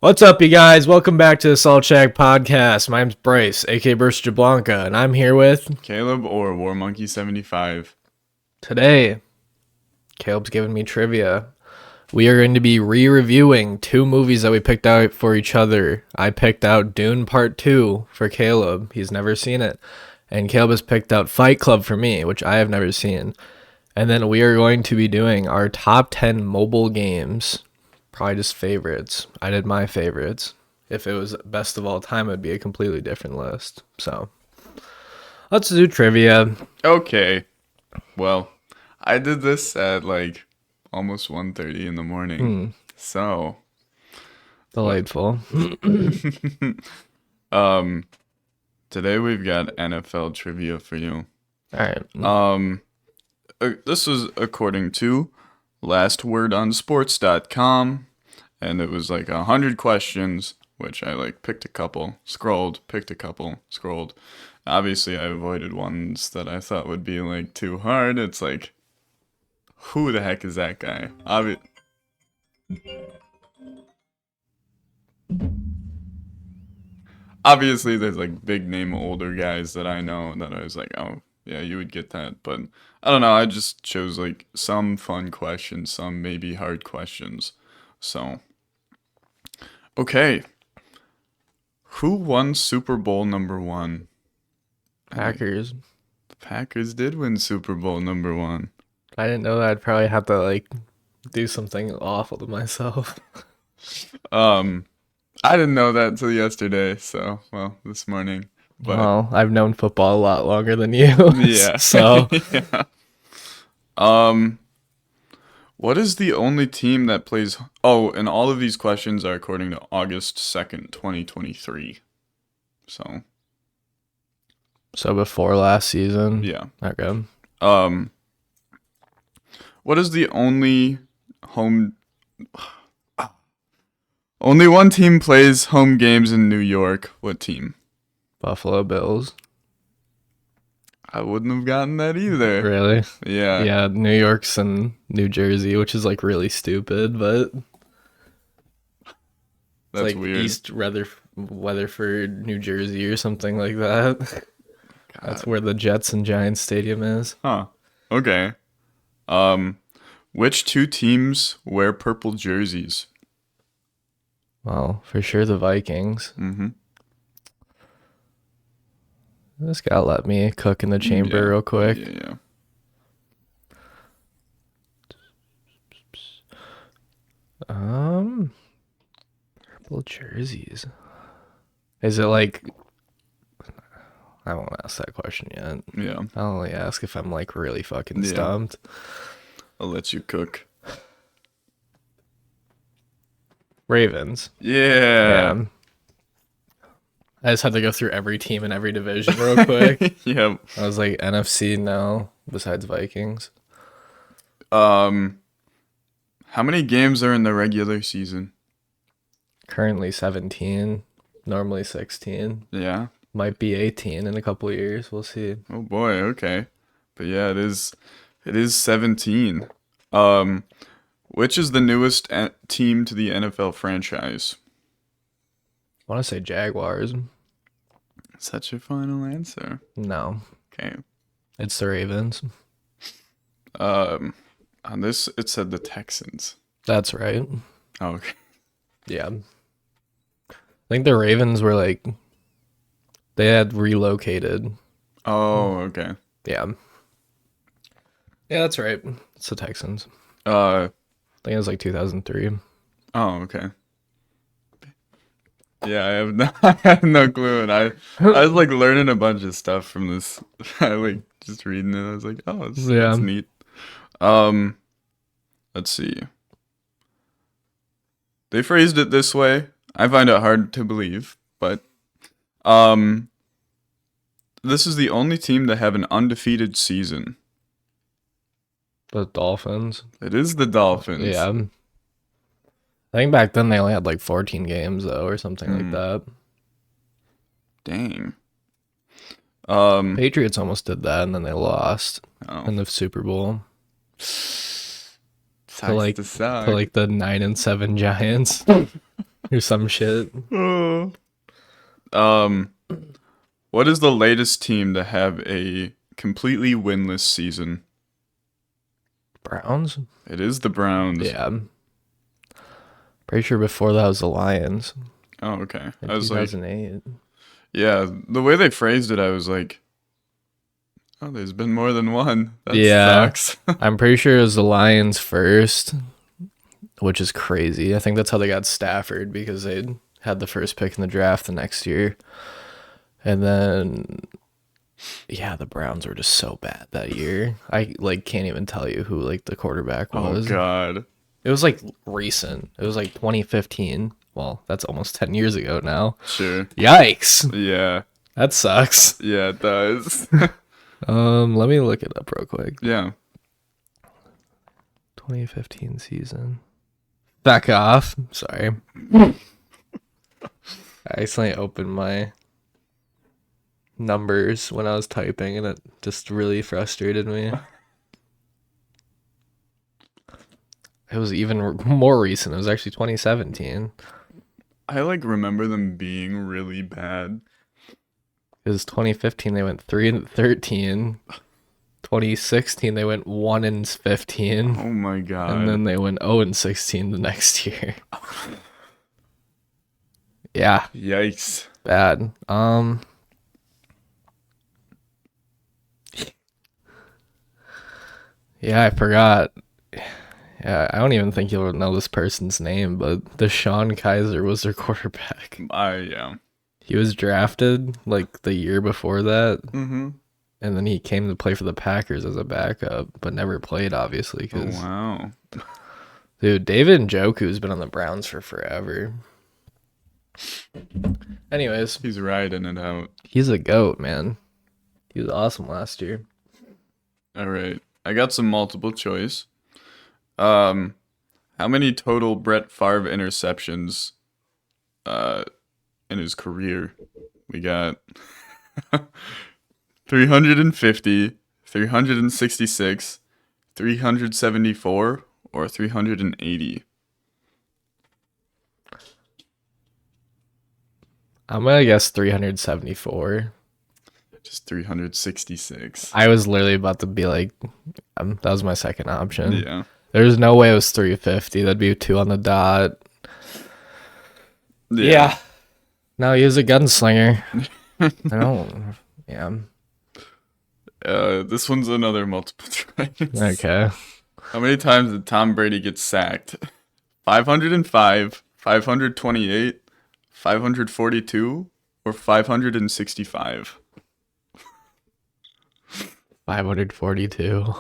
What's up, you guys? Welcome back to the Salt Shack Podcast. My name's Bryce, aka Brusta, Jablonca, and I'm here with... Kaleb or War Monkey 75. Today, Caleb's giving me trivia. We are going to be re-reviewing two movies that we picked out for each other. I picked out Dune Part 2 for Caleb. He's never seen it. And Caleb has picked out Fight Club for me, which I have never seen. And then we are going to be doing our top 10 mobile games. Probably just favorites. I did my favorites. If it was best of all time, it'd be a completely different list. So, let's do trivia. Okay. Well, I did this at like almost 1:30 in the morning. So, Delightful. today we've got NFL trivia for you. All right. This is according to lastwordonsports.com, and it was like 100 questions, which I like picked a couple, scrolled, picked a couple, scrolled. Obviously, I avoided ones that I thought would be like too hard. It's like, who the heck is that guy? Obviously, there's like big name older guys that I know that I was like, oh, yeah, you would get that. But I don't know. I just chose like some fun questions, some maybe hard questions. So, okay. Who won Super Bowl #1? Packers. The Packers did win Super Bowl #1. I didn't know that. I'd probably have to like do something awful to myself. I didn't know that until yesterday. So, well, this morning. But Well, I've known football a lot longer than you. yeah. So, Yeah. What is the only team that plays? Oh, and all of these questions are according to August 2nd, 2023. So, so before last season. yeah. Okay. What is the only home? Only one team plays home games in New York. What team? Buffalo Bills. I wouldn't have gotten that either. Really? Yeah. Yeah, New York's and New Jersey, which is like really stupid, but That's like weird. East Weatherford, New Jersey, or something like that. That's where the Jets and Giants Stadium is. Huh. Okay. Which two teams wear purple jerseys? Well, for sure the Vikings. Mm-hmm. This guy let me cook in the chamber real quick. Yeah. Purple jerseys. Is it like? I won't ask that question yet. Yeah. I'll only ask if I'm like really fucking Yeah. stumped. I'll let you cook. Ravens. Yeah. I just had to go through every team in every division real quick. Yep. I was like, NFC no, besides Vikings. How many games are in the regular season? Currently 17, normally 16. Yeah. Might be 18 in a couple of years. We'll see. Oh boy. Okay. But yeah, it is 17. Which is the newest team to the NFL franchise? I want to say Jaguars. Is that your final answer? No, Okay. it's the Ravens. On this, it said the Texans. That's right. Oh, okay. Yeah. I think the Ravens were like, they had relocated. Oh, okay. Yeah. Yeah, that's right. It's the Texans. Uh, I think it was like 2003. oh, okay. Yeah, I have no clue, and I was like learning a bunch of stuff from this. I like just reading it. I was like, oh, that's neat. Let's see. They phrased it this way. I find it hard to believe, but this is the only team to have an undefeated season. The Dolphins. It is the Dolphins. Yeah. I think back then they only had like 14 games though, or something like that. Dang. Patriots almost did that, and then they lost in the Super Bowl Sucks to like to suck. to like the 9-7 Giants. or some shit. Oh. Um, what is the latest team to have a completely winless season? Browns? It is the Browns. Yeah. Pretty sure before that was the Lions Oh, okay. in I was like, 2008. yeah, the way they phrased it, I was like, oh, there's been more than one. That Yeah. sucks. I'm pretty sure it was the Lions first, which is crazy. I think that's how they got Stafford because they had the first pick in the draft the next year. And then yeah, the Browns were just so bad that year. I like can't even tell you who like the quarterback Oh was. God. It was like recent. It was like 2015. Well, that's almost 10 years ago now. Sure. Yikes. Yeah. That sucks. Yeah, it does. Let me look it up real quick. Yeah. 2015 season. Back off. Sorry. I accidentally opened my numbers when I was typing and it just really frustrated me. It was even more recent. It was actually 2017. I like remember them being really bad. It was 2015 they went 3-13. 2016 they went 1-15. Oh my God. And then they went 0-16 the next year. Yeah, Yikes. bad. Yeah, I forgot. Yeah, I don't even think you'll know this person's name, but Deshaun Kaiser was their quarterback. Yeah. He was drafted like the year before that, Mm-hmm. and then he came to play for the Packers as a backup, but never played, obviously, Oh because, wow. dude, David Njoku's been on the Browns for forever. Anyways, He's riding it out. he's a GOAT, man. He was awesome last year. All right. I got some multiple choice. How many total Brett Favre interceptions in his career? We got 350, 366, 374, or 380. I'm gonna guess 374. Just 366. I was literally about to be like, that was my second option. Yeah. There's no way it was 350. That'd be 2 on the dot. Yeah. No, he was a gunslinger. I don't. Yeah. This one's another multiple choice. Okay. How many times did Tom Brady get sacked? 505, 528, 542, or 565? 542.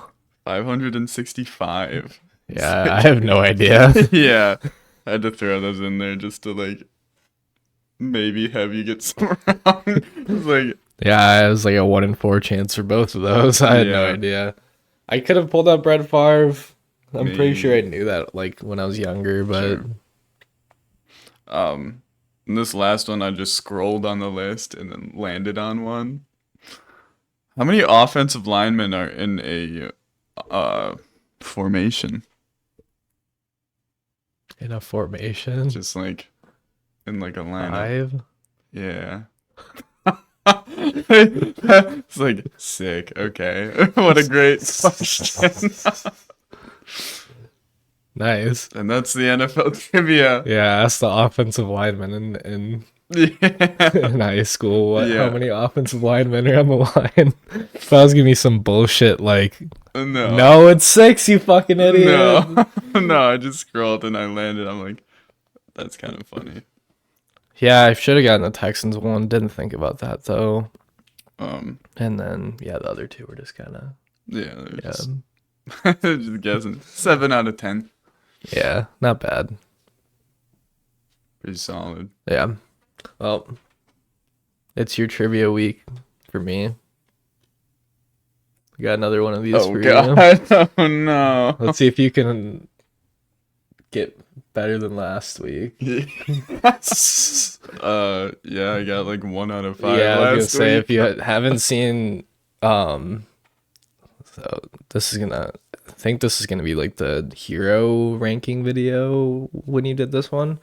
565. Yeah, I have no idea. Yeah. I had to throw those in there just to like maybe have you get some wrong. It's like Yeah, it was like a 1 in 4 chance for both of those. I had no Yeah. idea. I could have pulled out Brett Favre. I'm pretty sure I Maybe. knew that like when I was younger, but Sure. And this last one I just scrolled on the list and then landed on one. How many offensive linemen are in a formation? in a formation, Just like in like a lineup. 5. Yeah. It's like sick. Okay. What a great question. Nice. And that's the NFL trivia. Yeah, that's the offensive lineman in Yeah. in high school. How Yeah. many offensive linemen are on the line? If I was giving me some bullshit like, No. no, it's 6, you fucking idiot. No. No, I just scrolled and I landed. I'm like, that's kind of funny. Yeah, I should have gotten the Texans one. Didn't think about that though. Um, And then yeah, the other two were just kind of yeah, they're yeah, just guessing. 7 out of 10. yeah, not bad. Pretty solid. Yeah. Well, it's your trivia week for me. We got another one of these Oh for you. god. Oh no. Let's see if you can get better than last week. Yes. Yeah, I got like 1 out of 5 Yeah, I was gonna last say week. if you haven't seen, so this is gonna, I think this is gonna be like the hero ranking video when you did this one.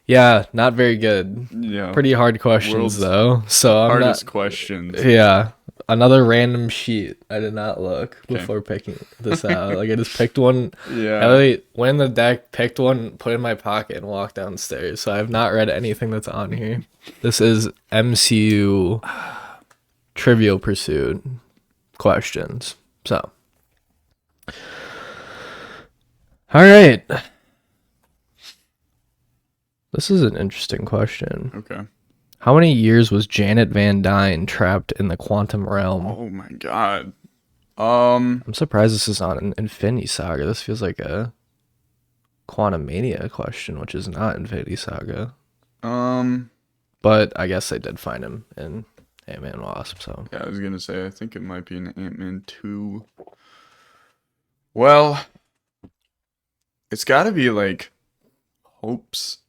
Yeah, not very good. Yeah. Pretty hard questions World's though. So I'm hardest not. questions. Yeah. Another random sheet. I did not look Okay. before picking this out. Like I just picked one. Yeah. Elliot went in the deck, picked one, put it in my pocket, and walked downstairs. So I have not read anything that's on here. This is MCU Trivial Pursuit questions. So, all right. This is an interesting question. Okay. How many years was Janet Van Dyne trapped in the quantum realm? Oh my god. I'm surprised this is not an Infinity Saga. This feels like a Quantum Mania question, which is not Infinity Saga. But I guess they did find him in Ant-Man and Wasp, so. Yeah, I was gonna say, I think it might be an Ant-Man 2. Well, it's gotta be like Hope's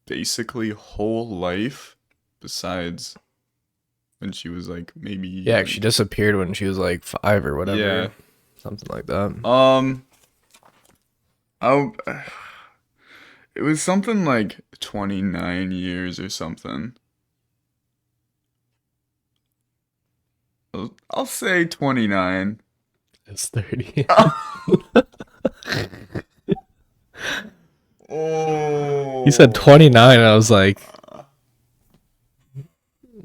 basically whole life, besides when she was like maybe Yeah, she disappeared when she was like 5 or whatever. Yeah. Something like that. Oh, it was something like 29 years or something. I'll say 29. It's 30. Oh. He said 29, and I was like,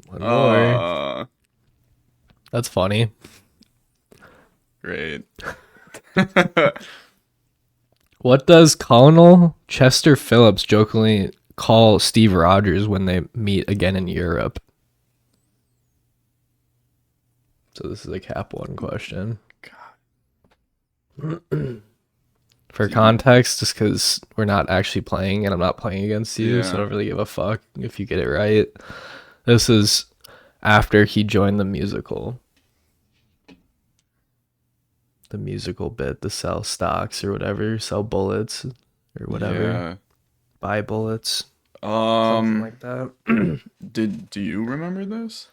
one more. That's funny. Great. What does Colonel Chester Phillips jokingly call Steve Rogers when they meet again in Europe? So this is a Cap 1 question. For context, just because we're not actually playing and I'm not playing against you, so I don't really give a fuck if you get it right. This is after he joined the musical. The musical bit, to sell stocks or whatever, sell bullets or whatever. Yeah. Buy bullets. Something like that. Do you remember this?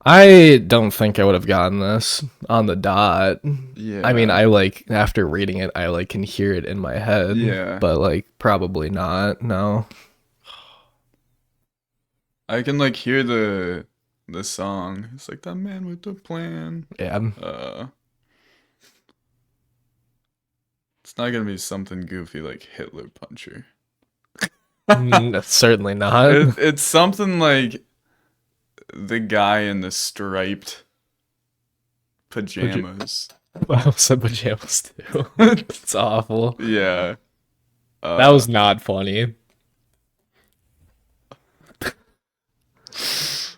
I don't think I would have gotten this on the dot. Yeah. I mean, I like, after reading it, I like can hear it in my head. Yeah. But like, probably not. No. I can like hear the song. It's like that man with the plan. Yeah. It's not gonna be something goofy like Hitler Puncher. Certainly not. It's something like the guy in the striped pajamas. I said pajamas too. It's awful. Yeah. That was not funny.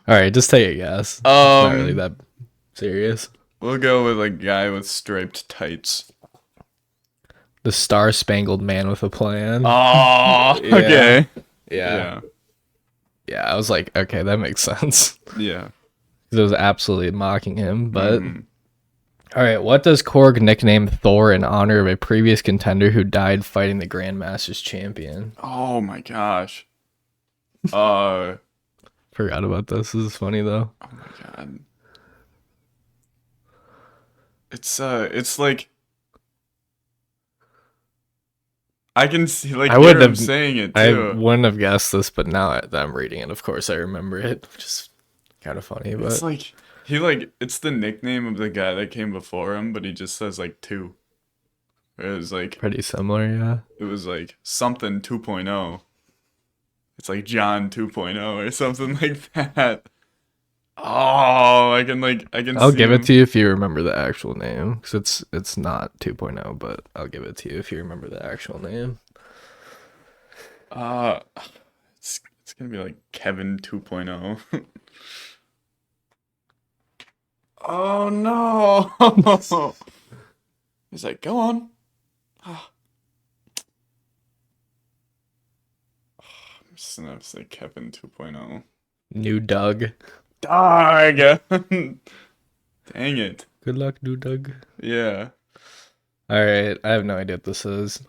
All right, just take a guess. It's not really that serious. We'll go with a guy with striped tights. The Star Spangled Man with a Plan. Oh, Yeah. okay. Yeah. Yeah, I was like, okay, that makes sense. Yeah. Because it was absolutely mocking him. But all right, what does Korg nickname Thor in honor of a previous contender who died fighting the Grandmasters champion? Oh my gosh. Forgot about this. This is funny though. Oh my god. It's like I can see like I would have saying it I too. wouldn't have guessed this, but now that I'm reading it, of course I remember it, which is kind of funny. But It's like it's the nickname of the guy that came before him, but he just says like 2. It was like pretty similar, yeah. it was like something 2.0. It's like John 2.0 or something like that. Oh, I can I'll see give him. it to you if you remember the actual name, because it's not 2.0, but I'll give it to you if you remember the actual name. It's gonna be like Kevin 2.0. Oh no! He's like, go on. I'm just gonna have to say Kevin 2.0. New Doug. Dog! Dang it. Good luck, New Doug. Yeah. All right, I have no idea what this is.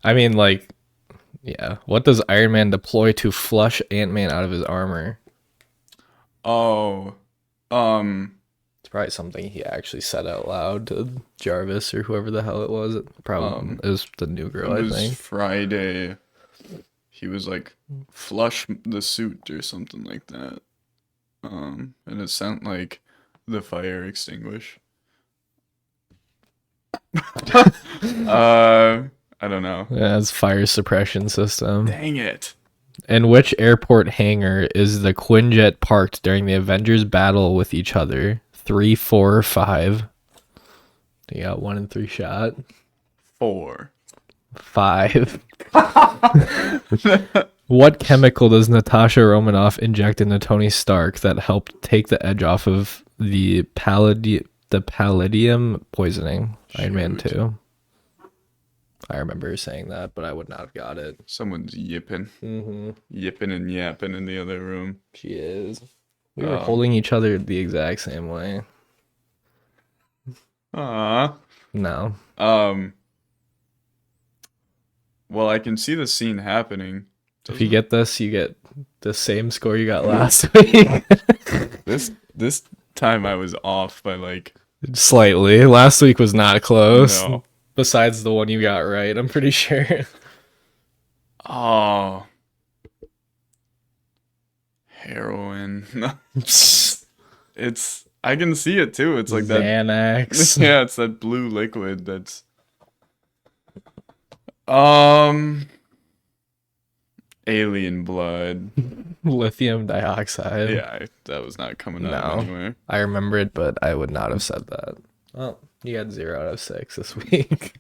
I mean, like, yeah. What does Iron Man deploy to flush Ant-Man out of his armor? Oh. It's probably something he actually said out loud to Jarvis or whoever the hell it was. It probably is the new girl, It I was think. Friday. he was like flush the suit or something like that. And it sent like the fire extinguish. I don't know. Yeah, it's fire suppression system. Dang it. In which airport hangar is the Quinjet parked during the Avengers battle with each other? 3, 4, or 5? You got 1 and 3 shot. 4. 5. What chemical does Natasha Romanoff inject into Tony Stark that helped take the edge off of the palladium poisoning? Iron Man 2. I remember her saying that, but I would not have got it. Someone's yipping. Mm-hmm. Yipping and yapping in the other room. She is. We were holding each other the exact same way. No. Well, I can see the scene happening. If you get this, you get the same score you got last week. This time I was off by like slightly. Last week was not close. No. Besides the one you got right, I'm pretty sure. Oh. Heroin. It's I can see it too. It's like Xanax. that. Yeah, it's that blue liquid that's alien blood. Lithium dioxide. Yeah, that was not coming out anywhere. I remember it, but I would not have said that. Well, you got 0 out of 6 this week.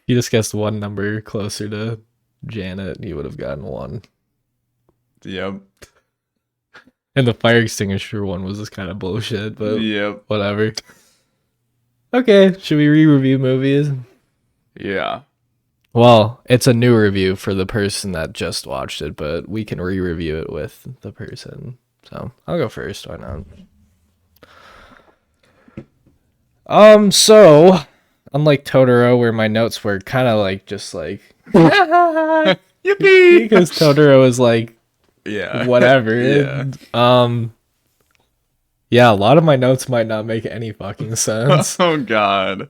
You just guessed one number closer to Janet, you would have gotten 1. Yep. And the fire extinguisher one was just kind of bullshit, but Yep. whatever. Okay, should we re-review movies? Yeah. Well, it's a new review for the person that just watched it, but we can re-review it with the person. So I'll go first. Why not? So unlike Totoro, where my notes were kind of like just like Yippee! because Totoro is like Yeah. whatever. Yeah. Yeah, a lot of my notes might not make any fucking sense. Oh God.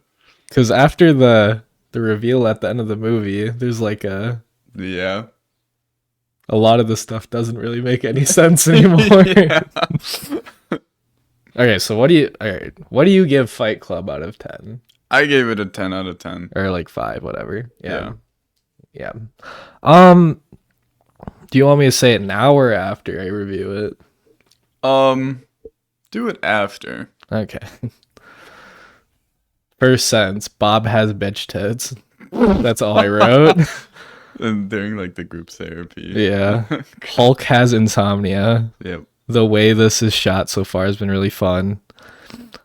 Because after the reveal at the end of the movie, there's like Yeah. a lot of the stuff doesn't really make any sense anymore. Yeah. Okay, so what do you give Fight Club out of 10? I gave it a 10 out of 10. Or like 5, whatever. Yeah. Yeah. Do you want me to say it now or after I review it? Do it after. Okay. First sentence, Bob has bitch tits. That's all I wrote. And during like the group therapy. Yeah. Hulk has insomnia. Yep. The way this is shot so far has been really fun.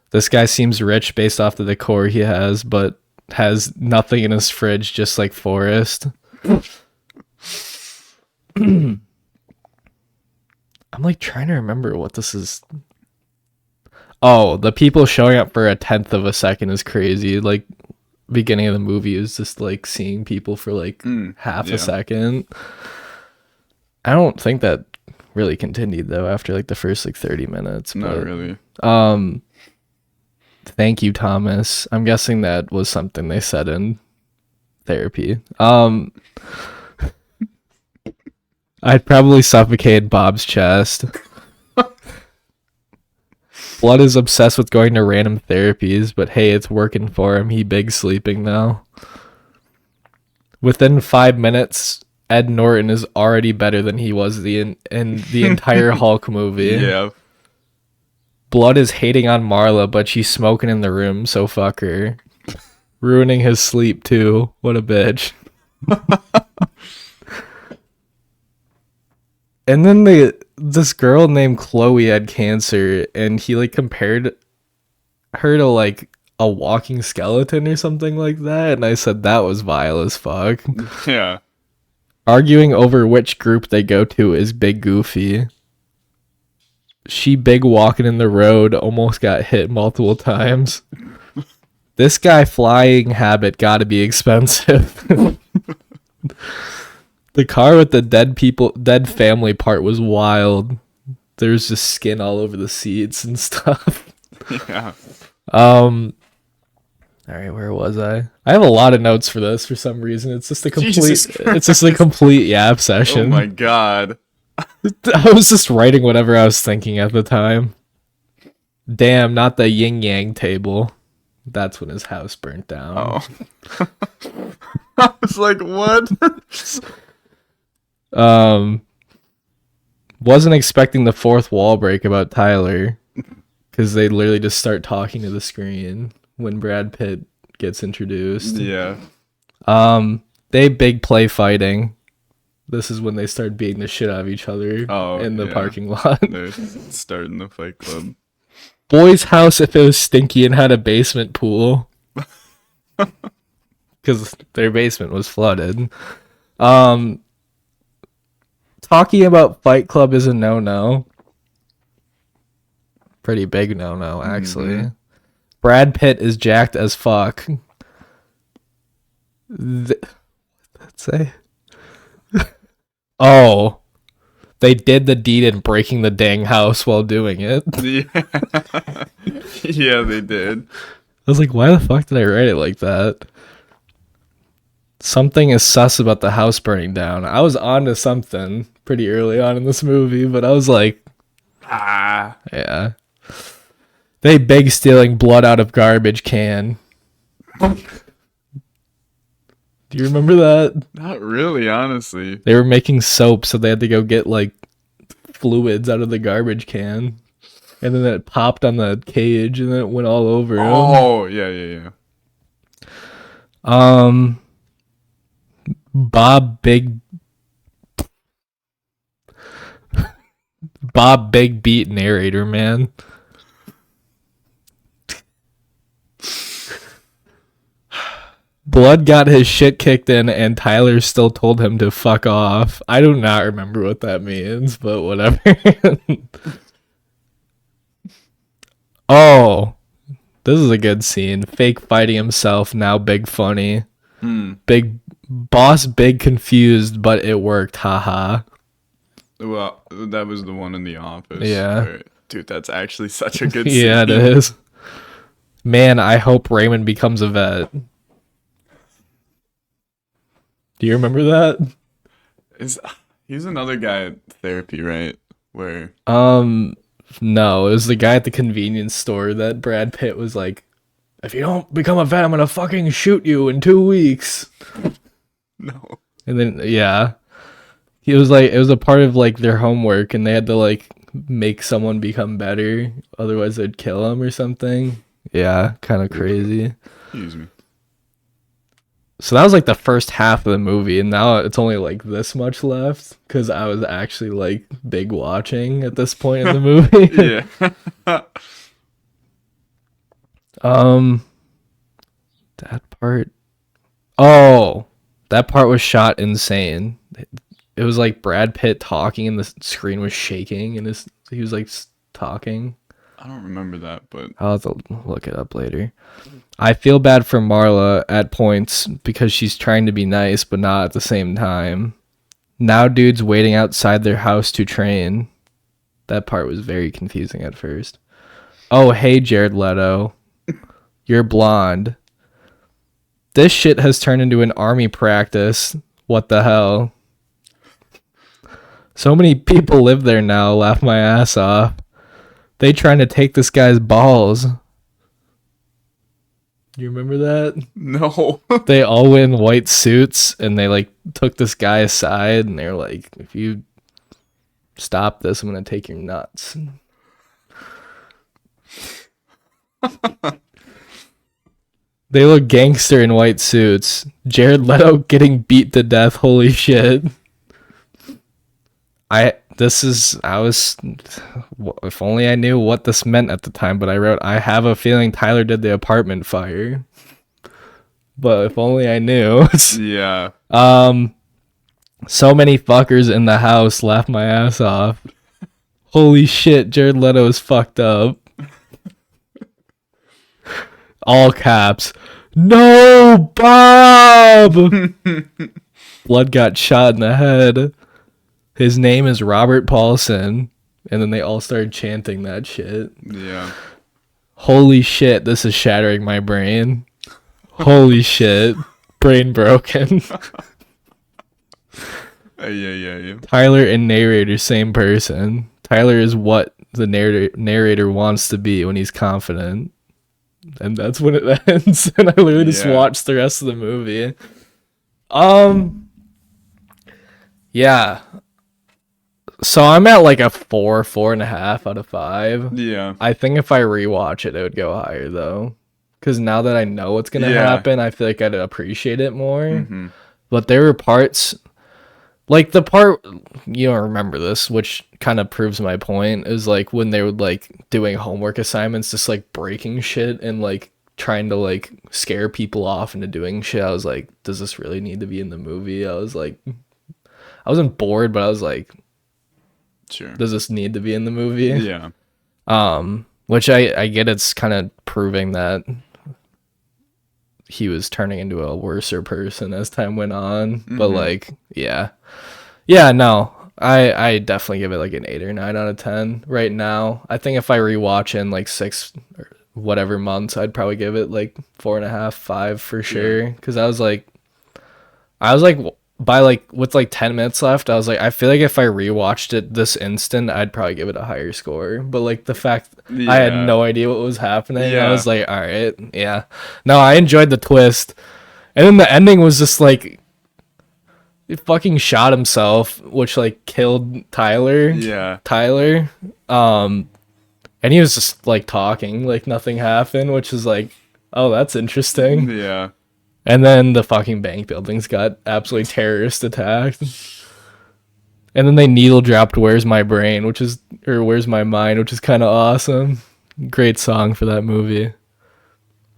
This guy seems rich based off the decor he has, but has nothing in his fridge, just like Forrest. I'm like trying to remember what this is. Oh, the people showing up for a 1/10 of a second is crazy. Like, beginning of the movie is just like seeing people for like half a second. I don't think that really continued though after like the first like 30 minutes. Not really. Thank you, Thomas. I'm guessing that was something they said in therapy. I'd probably suffocate Bob's chest. Blood is obsessed with going to random therapies, but hey, it's working for him. He big sleeping now. Within 5 minutes, Ed Norton is already better than he was in the entire Hulk movie. Yeah. Blood is hating on Marla, but she's smoking in the room, so fuck her. Ruining his sleep too. What a bitch. And then this girl named Chloe had cancer, and he like compared her to like a walking skeleton or something like that, and I said that was vile as fuck. Yeah. Arguing over which group they go to is Big Goofy. She big walking in the road, almost got hit multiple times. This guy flying habit gotta be expensive. The car with the dead family part was wild. There's just skin all over the seats and stuff. Yeah. All right, where was I? I have a lot of notes for this for some reason. It's just a Jesus complete it's just a complete yap session. Oh my god. I was just writing whatever I was thinking at the time. Damn, not the yin yang table. That's when his house burnt down. Oh. I was like, what? Wasn't expecting the fourth wall break about Tyler, because they literally just start talking to the screen when Brad Pitt gets introduced. Yeah. They big play fighting. This is when they start beating the shit out of each other in the parking lot. They're starting the fight club. Boy's house if it was stinky and had a basement pool. Because their basement was flooded. Talking about Fight Club is a no-no. Pretty big no-no, actually. Mm-hmm. Brad Pitt is jacked as fuck. Let's say. Oh. They did the deed in breaking the dang house while doing it. Yeah. Yeah, they did. I was like, why the fuck did I write it like that? Something is sus about the house burning down. I was on to something pretty early on in this movie, but I was like, yeah. They big stealing blood out of garbage can. Do you remember that? Not really, honestly. They were making soap, so they had to go get like fluids out of the garbage can. And then it popped on the cage and then it went all over him. Oh, yeah. Bob Big Beat narrator, man. Blood got his shit kicked in and Tyler still told him to fuck off. I do not remember what that means, but whatever. Oh, this is a good scene. Fake fighting himself, now big funny. Big boss, big confused, but it worked, haha. Well, that was the one in the office. Yeah. Dude, that's actually such a good scene. Yeah, it is. Man, I hope Raymond becomes a vet. Do you remember that? He's another guy at therapy, right? Where? No, it was the guy at the convenience store that Brad Pitt was like, if you don't become a vet, I'm gonna fucking shoot you in 2 weeks. No. And then, yeah. He was like, it was a part of like their homework and they had to like make someone become better. Otherwise they'd kill him or something. Yeah, kind of crazy. Excuse me. So that was like the first half of the movie, and now it's only like this much left because I was actually like big watching at this point in the movie. Yeah. That part. Oh, that part was shot insane. It was like Brad Pitt talking, and the screen was shaking, and he was like talking. I don't remember that, but I'll have to look it up later. I feel bad for Marla at points because she's trying to be nice, but not at the same time. Now dude's waiting outside their house to train. That part was very confusing at first. Oh, hey, Jared Leto. You're blonde. This shit has turned into an army practice. What the hell? So many people live there now, laugh my ass off. They trying to take this guy's balls. You remember that? no. They all went in white suits and they like took this guy aside and they're like, if you stop this, I'm gonna take your nuts. They look gangster in white suits. Jared Leto getting beat to death. Holy shit. If only I knew what this meant at the time, but I wrote, I have a feeling Tyler did the apartment fire. But if only I knew. Yeah. So many fuckers in the house, laugh my ass off. Holy shit, Jared Leto is fucked up. All caps. No, Bob! Blood got shot in the head. His name is Robert Paulson. And then they all started chanting that shit. Yeah. Holy shit, this is shattering my brain. Holy shit. Brain broken. Yeah. Tyler and narrator, same person. Tyler is what the narrator wants to be when he's confident. And that's when it ends. And I literally just Yeah. watched the rest of the movie. Yeah. So I'm at like a 4.5 out of 5. Yeah. I think if I rewatch it, it would go higher though. Because now that I know what's gonna Yeah. happen, I feel like I'd appreciate it more. Mm-hmm. But there were parts, like the part you don't remember this, which kind of proves my point, is like when they were like doing homework assignments, just like breaking shit and like trying to like scare people off into doing shit. I was like, does this really need to be in the movie? I was like, I wasn't bored, but I was like, Sure. does this need to be in the movie? Yeah. Which I get, it's kind of proving that he was turning into a worser person as time went on. But like, yeah, no, I definitely give it like an 8 or 9 out of 10 right now. I think if I rewatch in like 6 or whatever months, I'd probably give it like 4.5, 5 for sure. Because I was like by like with like 10 minutes left, I was like, I feel like if I rewatched it this instant, I'd probably give it a higher score. But like the fact I had no idea what was happening, I was like, all right, yeah. No, I enjoyed the twist. And then the ending was just like, he fucking shot himself, which like killed Tyler. Yeah. And he was just like talking like nothing happened, which is like, oh, that's interesting. Yeah. And then the fucking bank buildings got absolutely terrorist attacked. And then they needle dropped Where's My Brain, or Where's My Mind, which is kind of awesome. Great song for that movie.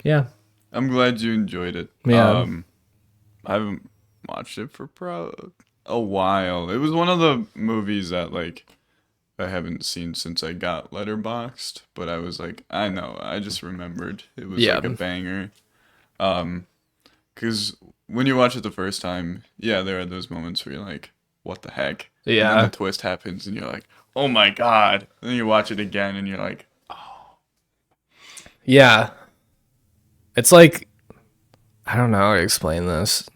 Yeah. I'm glad you enjoyed it. Yeah. I haven't watched it for a while. It was one of the movies that like I haven't seen since I got Letterboxd, but I was like, I know, I just remembered it was like a banger. Because when you watch it the first time, yeah, there are those moments where you're like, what the heck? Yeah. And then the twist happens and you're like, oh my God. And then you watch it again and you're like, yeah. It's like, I don't know how to explain this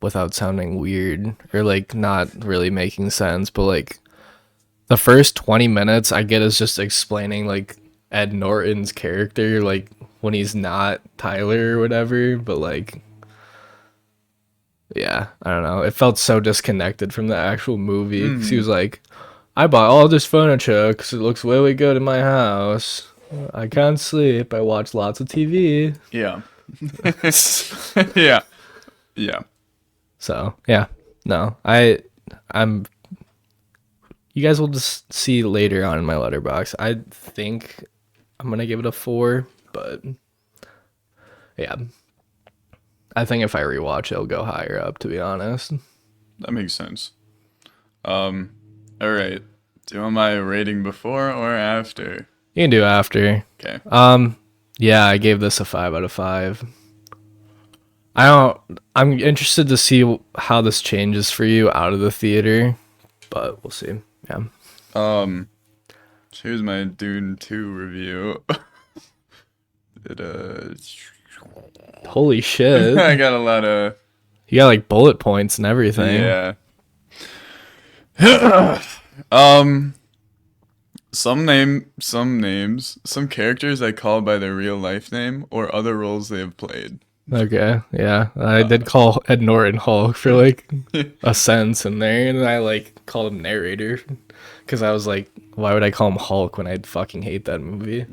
without sounding weird or like not really making sense, but like the first 20 minutes I get is just explaining like Ed Norton's character, like when he's not Tyler or whatever, but like, yeah, I don't know. It felt so disconnected from the actual movie because he was like, I bought all this furniture because it looks really good in my house. I can't sleep. I watch lots of TV. yeah. Yeah. Yeah. So, yeah. No, I'm you guys will just see later on in my letterbox. I think I'm going to give it a 4, but yeah. I think if I rewatch it'll go higher up, to be honest. That makes sense. All right. Do you want my rating before or after? You can do after. Okay. Yeah, I gave this a 5 out of 5. I'm interested to see how this changes for you out of the theater, but we'll see. Yeah. So here's my Dune 2 review. Holy shit. I got a lot of You got like bullet points and everything. yeah. Some names, some characters I call by their real life name or other roles they have played. Okay, yeah. I did call Ed Norton Hulk for like a sentence in there, and then I like called him narrator because I was like, why would I call him Hulk when I fucking hate that movie?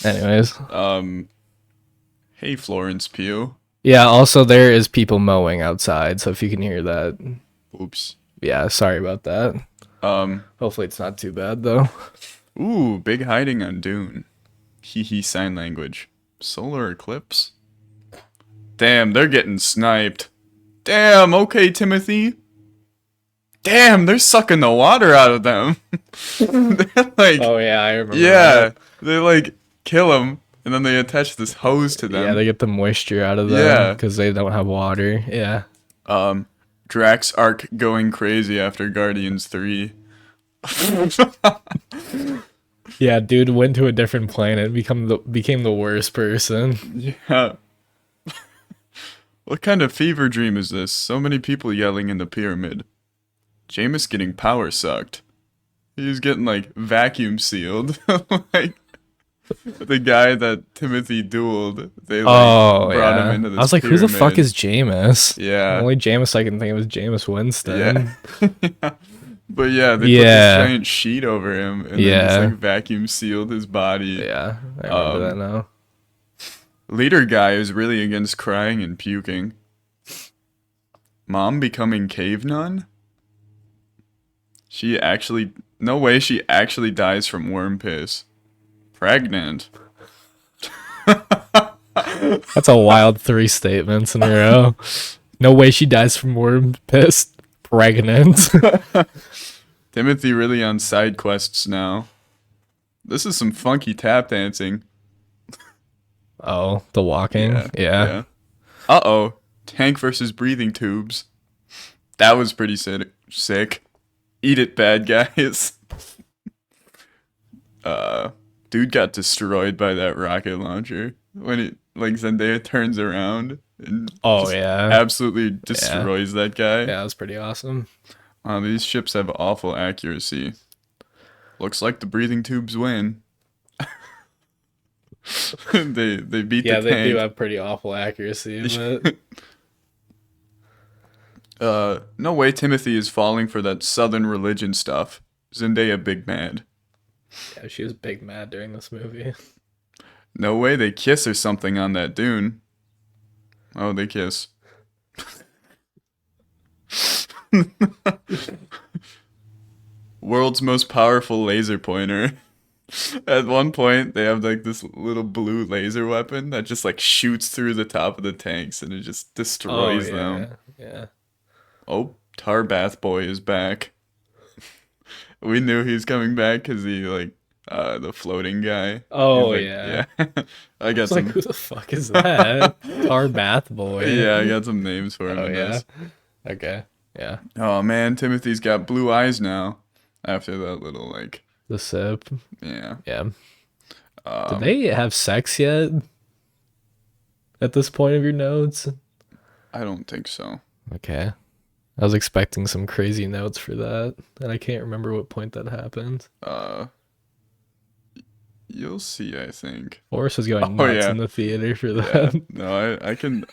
Anyways. Hey Florence Pugh. Yeah, also there is people mowing outside, so if you can hear that. Oops. Yeah, sorry about that. Hopefully it's not too bad though. Ooh, big hiding on Dune. Hee sign language. Solar eclipse? Damn, they're getting sniped. Damn, okay, Timothy. Damn, they're sucking the water out of them. They're like, oh yeah, I remember. yeah, that. they like kill them, and then they attach this hose to them. Yeah, they get the moisture out of them. Yeah. Because they don't have water. Yeah. Drax arc going crazy after Guardians 3. Yeah, dude went to a different planet, became the worst person. Yeah. What kind of fever dream is this? So many people yelling in the pyramid. Jameis getting power sucked. He's getting like vacuum sealed. Like the guy that Timothy dueled, they like Oh brought him yeah. into I this was like, who the fuck pyramid. is Jameis? The Yeah, only Jameis I can think of is Jameis yeah. Winston. But yeah, they put this Yeah. giant sheet over him and then just like Yeah. vacuum sealed his body. Yeah. I remember that Um, now. Leader guy is really against crying and puking. Mom becoming cave nun? She actually, no way she actually dies from worm piss. Pregnant. That's a wild three statements in a row. No way she dies from worm piss. Pregnant. Timothy really on side quests now. This is some funky tap dancing. Oh, the walking. Yeah, Yeah. yeah. Uh-oh. Tank versus breathing tubes. That was pretty sick. Eat it, bad guys. Dude got destroyed by that rocket launcher when it like Zendaya turns around and Oh just yeah. absolutely Yeah. destroys that guy. Yeah, that was pretty awesome. These ships have awful accuracy. Looks like the breathing tubes win. They beat Yeah, the they do tank. have pretty awful accuracy, but No way Timothy is falling for that southern religion stuff. Zendaya big mad. yeah, she was big mad during this movie. No way they kiss or something on that dune. Oh, they kiss. World's most powerful laser pointer. At one point, they have like this little blue laser weapon that just like shoots through the top of the tanks and it just Oh destroys them. yeah. Yeah. Oh, Tar Bath Boy is back. We knew he was coming back because he like the floating guy. Oh He's like, yeah. yeah. I I got was like, some. who the fuck is that? Tar Bath Boy. Yeah, I got some names for him Oh in yeah. this. Okay. Yeah. Oh man, Timothy's got blue eyes now. After that little like, The sip. yeah. Yeah. Did Um, they have sex yet? At this point of your notes? I don't think so. Okay. I was expecting some crazy notes for that, and I can't remember what point that happened. Uh, you'll see. I think. Forrest was going Oh nuts yeah, in the theater for yeah. that. No, I can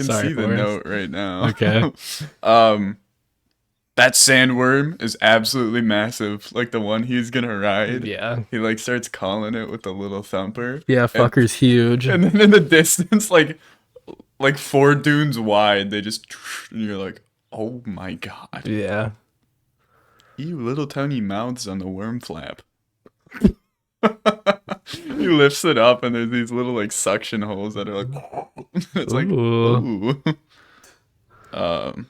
Sorry, see the Forrest. note right now. Okay. um, that sandworm is absolutely massive. Like the one he's gonna ride. Yeah. He like starts calling it with a little thumper. Yeah, And, fucker's huge. and then in the distance, like 4 dunes wide, they just and you're like, oh my god. Yeah. You little tiny mouths on the worm flap. He lifts it up and there's these little like suction holes that are like it's like Ooh. ooh.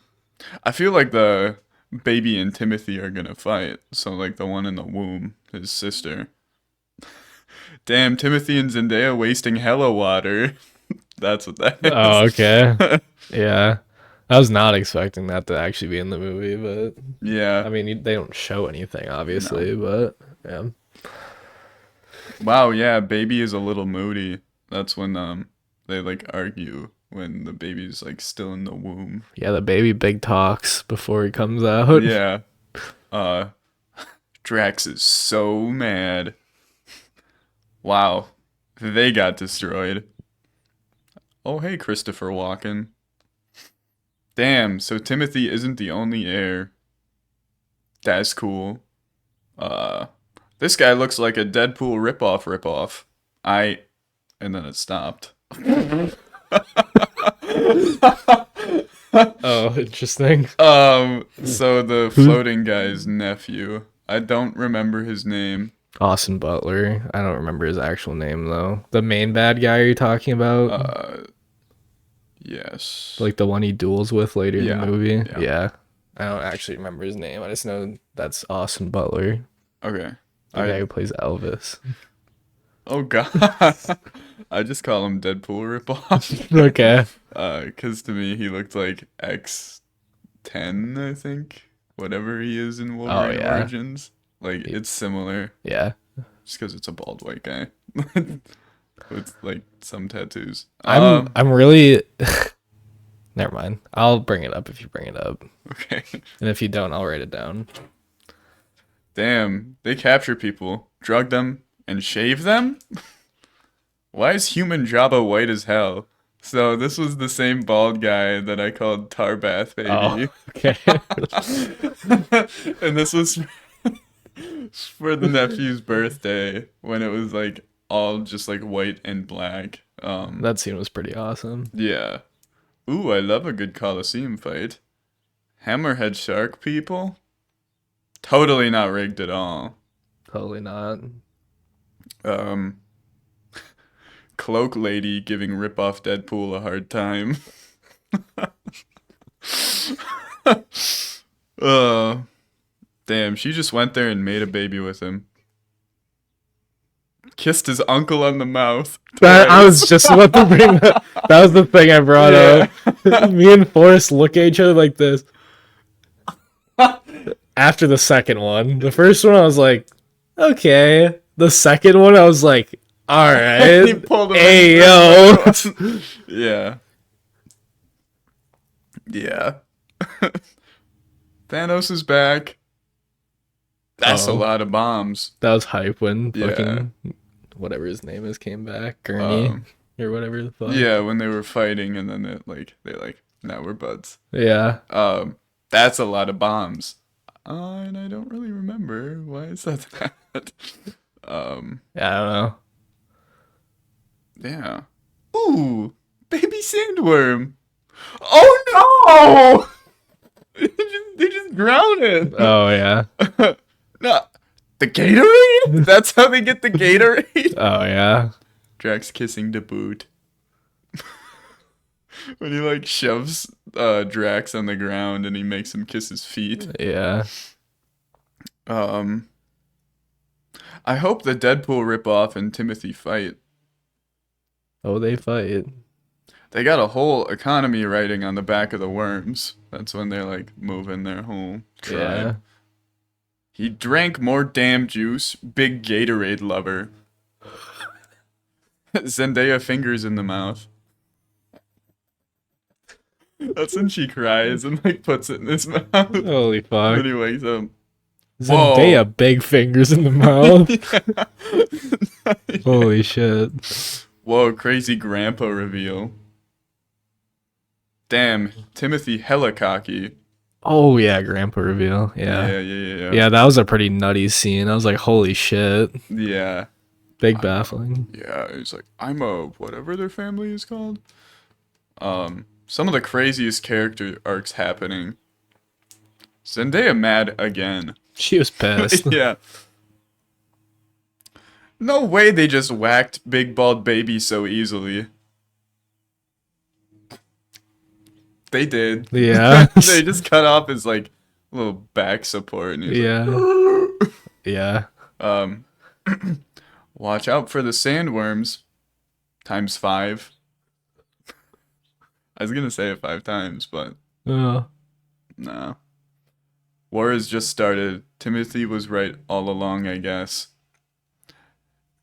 I feel like the baby and Timothy are gonna fight. So like the one in the womb, his sister. Damn, Timothy and Zendaya wasting hella water. That's what that is. Oh, okay. Yeah. I was not expecting that to actually be in the movie, but Yeah. I mean, they don't show anything, obviously, but yeah. Wow, yeah, baby is a little moody. That's when they like argue when the baby's like still in the womb. Yeah, the baby big talks before he comes out. Yeah. Uh Drax is so mad. Wow. They got destroyed. Oh, hey, Christopher Walken. Damn, so Timothy isn't the only heir. That's cool. This guy looks like a Deadpool ripoff. And then it stopped. Oh, interesting. So the floating guy's nephew. I don't remember his name. Austin Butler. I don't remember his actual name though. The main bad guy you're talking about? Yes. Like the one he duels with later in Yeah, the movie? yeah. Yeah. I don't actually remember his name. I just know that's Austin Butler, Okay. the guy who plays Elvis. Oh god. I just call him Deadpool ripoff. Okay. Cause to me he looked like X10, I think. Whatever he is in Wolverine yeah. Origins. Like it's similar. Yeah. Just because it's a bald white guy. With like some tattoos. I'm really Never mind. I'll bring it up if you bring it up. Okay. And if you don't, I'll write it down. Damn, they capture people, drug them, and shave them? Why is human Jabba white as hell? So this was the same bald guy that I called Tar Bath Oh, Baby. okay. And this was for the nephew's birthday when it was like all just like white and black. That scene was pretty awesome. Yeah. Ooh, I love a good Coliseum fight. Hammerhead shark people? Totally not rigged at all. Totally not. Cloak lady giving rip-off Deadpool a hard time. Damn, she just went there and made a baby with him. Kissed his uncle on the mouth. That, I was just about to bring that. That was the thing I brought up. Me and Forrest look at each other like this. After the second one. The first one, I was like, okay. The second one, I was like, alright. He pulled him hey, yo. Yeah. Yeah. Thanos is back. That's a lot of bombs. That was hype when Yeah. fucking whatever his name is came back. Gurney. Or whatever the fuck. Yeah, when they were fighting and then they now we're buds. Yeah. That's a lot of bombs. And I don't really remember. Why is that? Yeah, I don't know. Yeah. Ooh, baby sandworm. Oh no! they just drown it. Oh, yeah. No, the Gatorade? That's how they get the Gatorade? Oh, yeah. Drax kissing the boot. When he like shoves Drax on the ground and he makes him kiss his feet. Yeah. I hope the Deadpool ripoff and Timothy fight. Oh, they fight. They got a whole economy writing on the back of the worms. That's when they're like moving their whole tribe. Yeah. He drank more damn juice. Big Gatorade lover. Zendaya fingers in the mouth. That's when she cries and like puts it in his mouth. Holy fuck. When he wakes up. Zendaya big fingers in the mouth. Holy shit. Whoa, crazy grandpa reveal. Damn, Timothy hella cocky. Oh, yeah, grandpa reveal. Yeah. Yeah. Yeah, that was a pretty nutty scene. I was like, holy shit. Yeah. Big baffling. Yeah, he's like, I'm a whatever their family is called. Some of the craziest character arcs happening. Zendaya mad again. She was pissed. Yeah. No way they just whacked Big Bald Baby so easily. They did. Yeah. They just cut off his like little back support. And he's Yeah. Watch out for the sandworms. ×5. I was gonna say it 5 times, but Oh. no. War has just started. Timothy was right all along, I guess.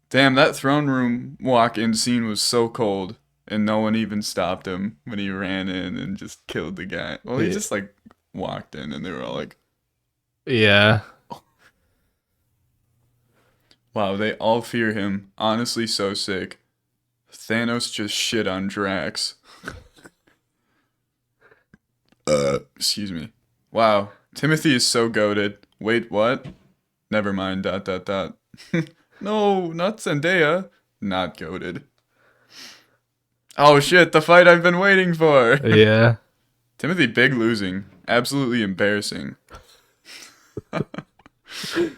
Damn, that throne room walk-in scene was so cold, and no one even stopped him when he ran in and just killed the guy. Well, he just like walked in, and they were all like, Yeah. wow, they all fear him. Honestly, so sick. Thanos just shit on Drax. Excuse me. Wow, Timothy is so goated. Wait, what? Never mind, ... No, not Zendaya. Not goated. Oh shit, the fight I've been waiting for! Yeah. Timothy big losing. Absolutely embarrassing.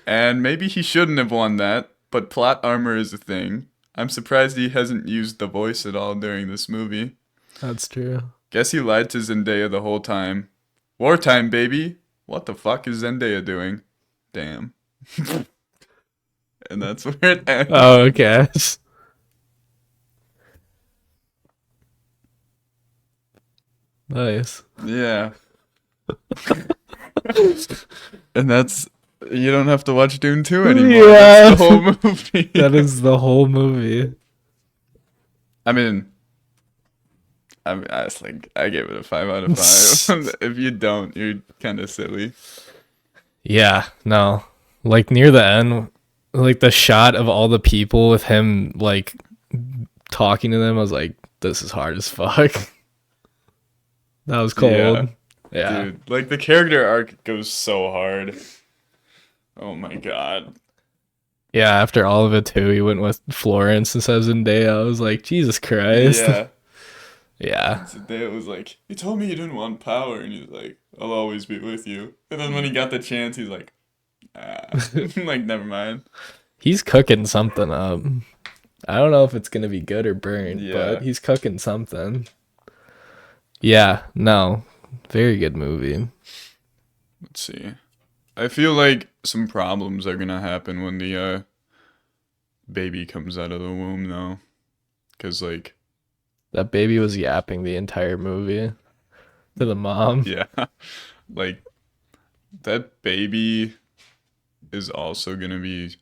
And maybe he shouldn't have won that, but plot armor is a thing. I'm surprised he hasn't used the voice at all during this movie. That's true. Guess he lied to Zendaya the whole time. Wartime, baby! What the fuck is Zendaya doing? Damn. And that's where it ends. Oh, okay. Nice. Yeah. And that's... You don't have to watch Dune 2 anymore. Yeah. That's the whole movie. That is the whole movie. I mean... I was like, I gave it a 5 out of 5. If you don't, you're kind of silly. Yeah, no. Like near the end, like the shot of all the people with him like talking to them, I was like, this is hard as fuck. That was Yeah, cold. Yeah. dude. Like the character arc goes so hard. Oh my god. Yeah, after all of it too, he went with Florence instead of Zendaya. I was like, Jesus Christ. Yeah. Yeah. Zendaya was like, "You told me you didn't want power," and he's like, "I'll always be with you." And then when he got the chance, he's like, "Ah, like never mind." He's cooking something up. I don't know if it's gonna be good or burnt, Yeah. but he's cooking something. Yeah, no. Very good movie. Let's see. I feel like some problems are gonna happen when the baby comes out of the womb, though, because like, That baby was yapping the entire movie to the mom. yeah, like that baby is also gonna be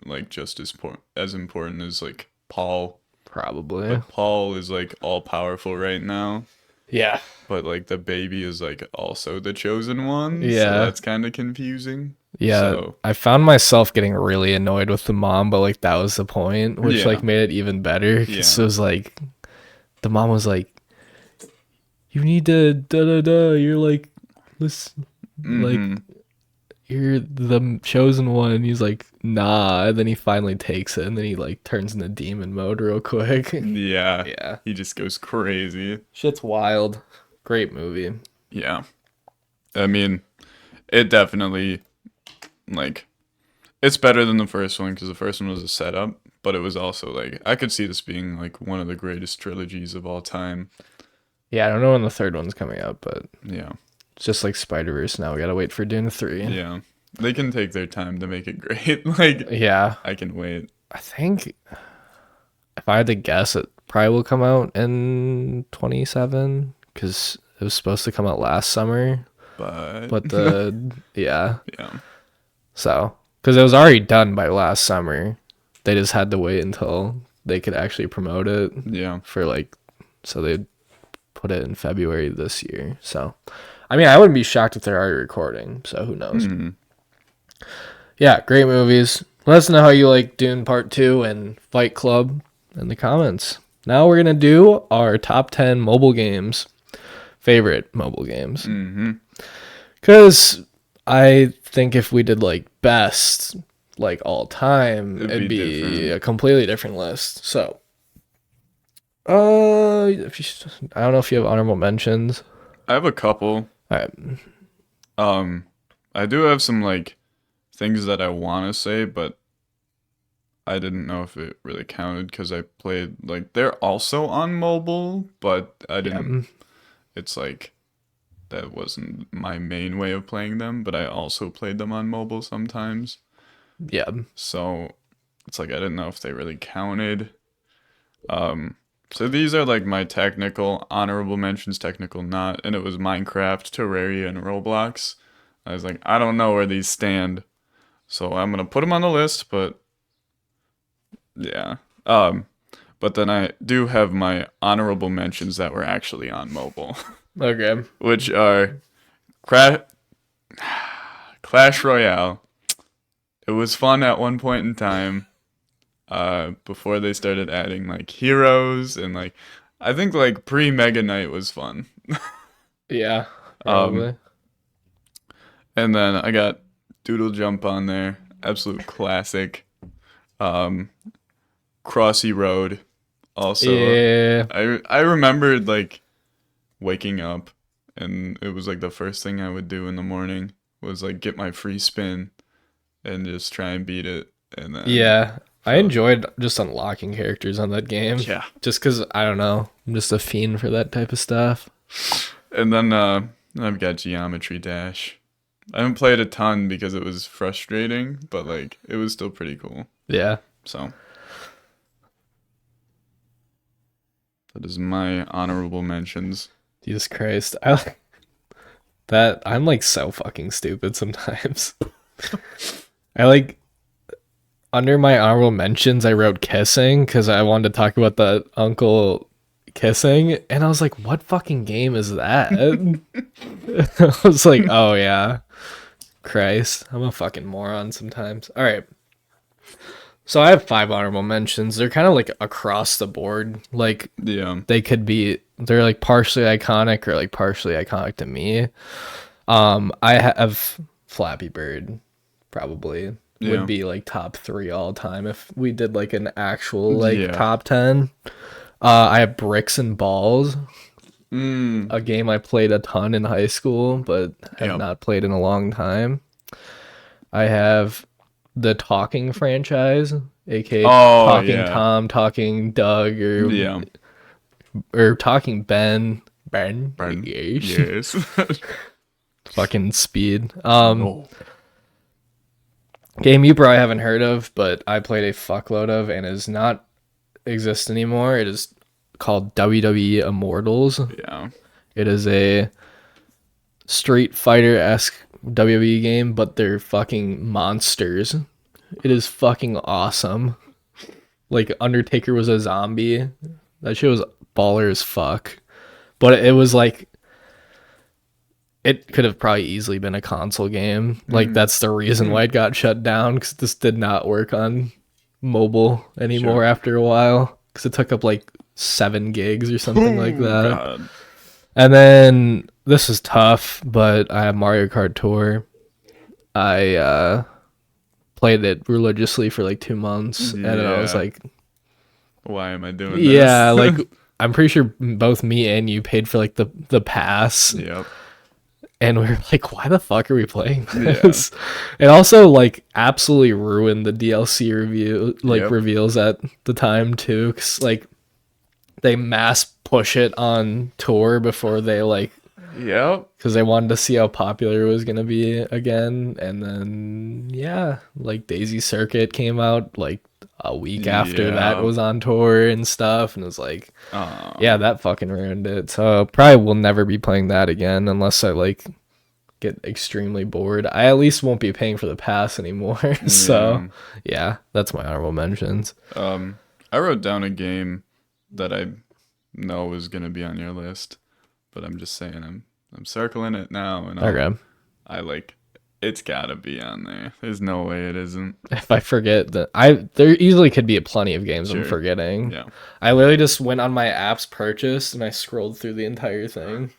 like just as important as like Paul. Probably. But Paul is like all powerful right now. Yeah. But like the baby is like also the chosen one. So Yeah. that's kind of confusing. Yeah. So I found myself getting really annoyed with the mom, but like that was the point, which Yeah. like made it even better. 'Cause Yeah. it was like the mom was like, you need to da da da. You're like, listen, like mhm. you're the chosen one. And he's like, nah. And then he finally takes it, and then he like turns into demon mode real quick. Yeah. Yeah. He just goes crazy. Shit's wild. Great movie. Yeah. I mean, it definitely like it's better than the first one because the first one was a setup, but it was also like I could see this being like one of the greatest trilogies of all time. Yeah, I don't know when the third one's coming out, but Yeah. it's just like Spider-Verse now. We gotta wait for Dune 3. Yeah. They can take their time to make it great. Like Yeah. I can wait. I think if I had to guess, it probably will come out in 27 because it was supposed to come out last summer. But yeah. Yeah. So, because it was already done by last summer. They just had to wait until they could actually promote it Yeah. for like, so they put it in February this year. So, I mean, I wouldn't be shocked if they're already recording. So who knows? Mhm. Yeah, great movies. Let us know how you like Dune Part 2 and Fight Club in the comments. Now we're going to do our top 10 mobile games. Favorite mobile games. Mhm. Because I think if we did like best, like all time, it'd be different. a completely different list. So, if you, I don't know if you have honorable mentions. I have a couple. All right. I do have some like things that I want to say, but I didn't know if it really counted because I played like they're also on mobile, but I didn't. Yeah. It's like that wasn't my main way of playing them, but I also played them on mobile sometimes. Yeah. So it's like I didn't know if they really counted. So these are like my technical honorable mentions, technical not, and it was Minecraft, Terraria, and Roblox. I was like, I don't know where these stand, so I'm gonna put them on the list, but yeah. But then I do have my honorable mentions that were actually on mobile, Okay. which are Cra- Clash Royale. It was fun at one point in time. Before they started adding like heroes and like I think like pre Mega Knight was fun. Yeah. Probably. And then I got Doodle Jump on there, absolute classic. Crossy Road, also. Yeah. I remembered like waking up, and it was like the first thing I would do in the morning was like get my free spin, and just try and beat it, and then Yeah. I enjoyed just unlocking characters on that game. Yeah. Just because, I don't know, I'm just a fiend for that type of stuff. And then I've got Geometry Dash. I haven't played a ton because it was frustrating, but like it was still pretty cool. Yeah. So that is my honorable mentions. Jesus Christ. I'm like so fucking stupid sometimes. I like under my honorable mentions I wrote kissing because I wanted to talk about the uncle kissing, and I was like, what fucking game is that? I was like, oh yeah. Christ. I'm a fucking moron sometimes. Alright. So I have 5 honorable mentions. They're kind of like across the board. Like Yeah. they're like partially iconic or like partially iconic to me. I have Flappy Bird probably Yeah. would be like top 3 all time if we did like an actual like Yeah. top 10. I have Bricks and Balls, Mm. a game I played a ton in high school but have Yep. not played in a long time. I have the Talking franchise, aka Oh, Talking yeah. Tom, Talking Doug, Yeah. or Talking Ben. Pardon? Yes. Yes. Fucking Speed. No. Game you probably haven't heard of, but I played a fuckload of and does not exist anymore. It is called WWE Immortals. Yeah. It is a Street Fighter-esque WWE game, but they're fucking monsters. It is fucking awesome. Like, Undertaker was a zombie. That shit was baller as fuck. But it was like, it could have probably easily been a console game. Like, that's the reason why it got shut down, because this did not work on mobile anymore after a while. Because it took up like 7 gigs or something like that. God. And then, this is tough, but I have Mario Kart Tour. I played it religiously for like 2 months, and then I was Yeah. like, Why am I doing this? yeah, like, I'm pretty sure both me and you paid for like the pass, Yep. and we were like, why the fuck are we playing this? It also like absolutely ruined the DLC reveals at the time too, because like they mass push it on tour before they like, Yep. because they wanted to see how popular it was gonna be again. And then yeah, like Daisy Circuit came out like a week after that Yeah. was on tour and stuff, and it was like, Oh. yeah, that fucking ruined it. So probably will never be playing that again unless I like get extremely bored. I at least won't be paying for the pass anymore. So yeah, that's my honorable mentions. I wrote down a game that I know is gonna be on your list, but I'm just saying I'm circling it now, and Okay. I like it's gotta be on there. There's no way it isn't. If I forget that, there easily could be plenty of games I'm Sure. forgetting. Yeah. I literally just went on my apps purchase and I scrolled through the entire thing,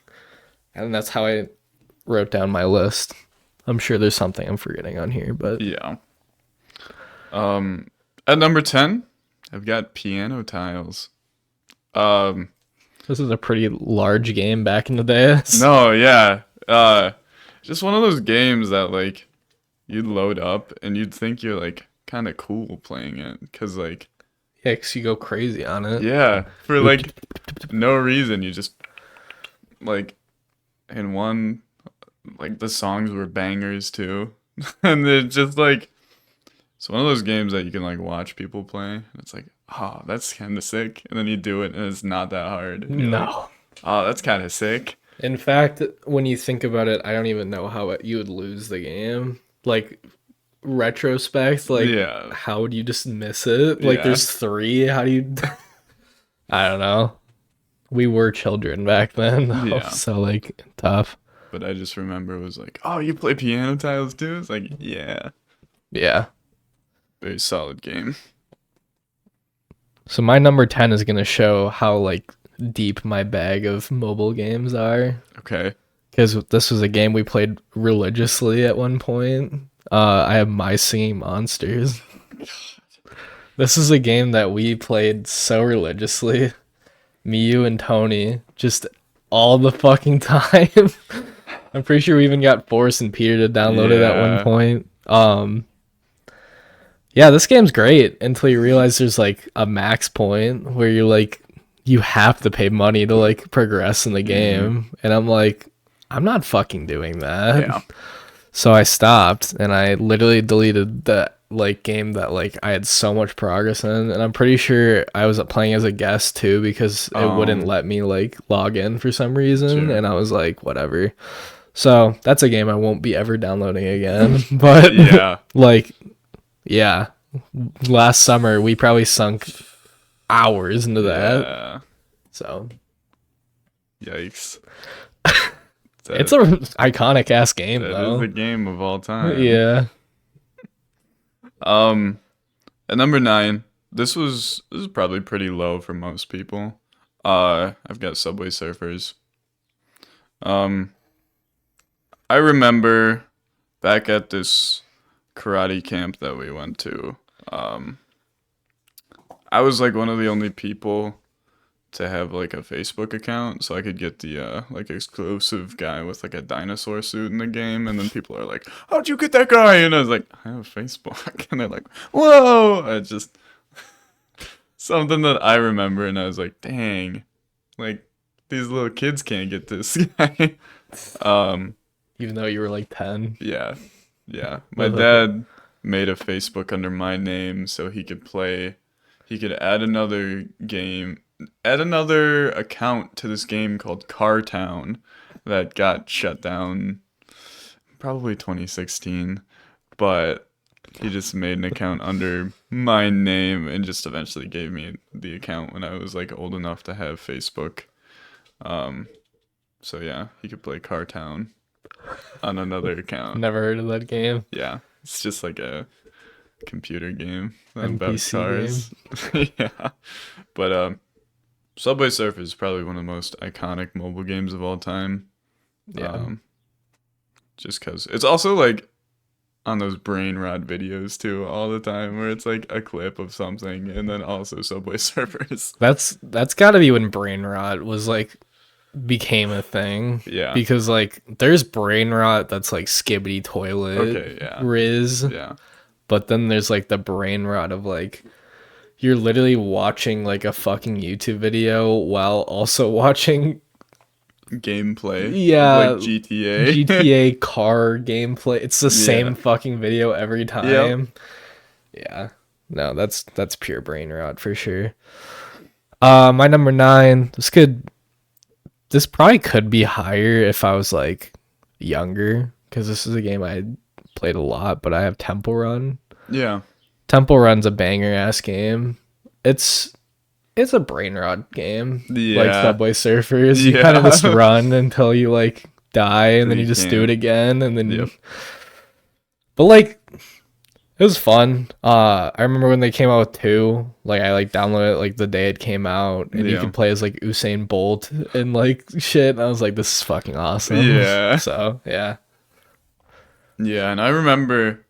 and that's how I wrote down my list. I'm sure there's something I'm forgetting on here, but Yeah. At number 10, I've got Piano Tiles. this is a pretty large game back in the day. No, yeah. Just one of those games that like you'd load up and you'd think you're like kind of cool playing it, cause like Yeah, 'cause you go crazy on it. yeah, for like no reason you just like in one like the songs were bangers too, and they're just like it's one of those games that you can like watch people play and it's like oh that's kind of sick, and then you do it and it's not that hard. And you're like, No. oh that's kind of sick. In fact, when you think about it, I don't even know how you would lose the game. Like, retrospect, like, Yeah. how would you just miss it? Like, Yeah. there's 3. How do you... I don't know. We were children back then, though, Yeah. so, like, tough. But I just remember it was like, oh, you play Piano Tiles too? It's like, yeah. Yeah. Very solid game. So my number 10 is going to show how, like, deep my bag of mobile games are. Okay. Because this was a game we played religiously at one point. I have My Singing Monsters. This is a game that we played so religiously. Me, you, and Tony. Just all the fucking time. I'm pretty sure we even got Forrest and Peter to download it at one Yeah. point. Yeah, this game's great until you realize there's like a max point where you're like, you have to pay money to like progress in the game. And I'm like, I'm not fucking doing that. Yeah. So I stopped and I literally deleted the like game that like I had so much progress in, and I'm pretty sure I was playing as a guest too because it wouldn't let me like log in for some reason. Sure. And I was like, whatever. So that's a game I won't be ever downloading again. But Yeah. like, yeah, last summer we probably sunk hours into that. Yeah. So Yikes. it's a iconic ass game That though. is the game of all time. Yeah. At number 9, this is probably pretty low for most people. I've got Subway Surfers. Um, I remember back at this karate camp that we went to. I was like one of the only people to have like a Facebook account, so I could get the like exclusive guy with like a dinosaur suit in the game, and then people are like, "How'd you get that guy?" And I was like, "I have Facebook," and they're like, "Whoa!" I just something that I remember, and I was like, "Dang, like these little kids can't get this guy." Even though you were like 10. Yeah, yeah. My dad made a Facebook under my name so he could play. He could add another account to this game called Car Town that got shut down probably 2016. But he just made an account under my name and just eventually gave me the account when I was like old enough to have Facebook. So yeah, he could play Car Town on another account. Never heard of that game. Yeah, it's just like a computer game about NPC cars. Yeah, but Subway Surfers is probably one of the most iconic mobile games of all time. Yeah. Just because it's also like on those brain rot videos too all the time, where it's like a clip of something and then also Subway Surfers. That's got to be when brain rot was like became a thing. Yeah. Because like there's brain rot that's like Skibbity Toilet, Okay, yeah. Riz, Yeah, but then there's like the brain rot of like you're literally watching like a fucking YouTube video while also watching gameplay. Yeah, like GTA. GTA car gameplay. It's the same Yeah. fucking video every time. Yeah. No, that's pure brain rot for sure. My number 9, this probably could be higher if I was like younger, because this is a game I played a lot, but I have Temple Run. Yeah. Temple Run's a banger ass game. It's a brain rot game. Like Yeah. Subway Surfers. You kind of Yeah. just run until you like die, and then You you just can't. do it again, and then Yep. But like it was fun. I remember when they came out with 2, like I like downloaded it like the day it came out, and you Yeah. could play as like Usain Bolt and like shit. And I was like, this is fucking awesome. Yeah. So yeah. Yeah, and I remember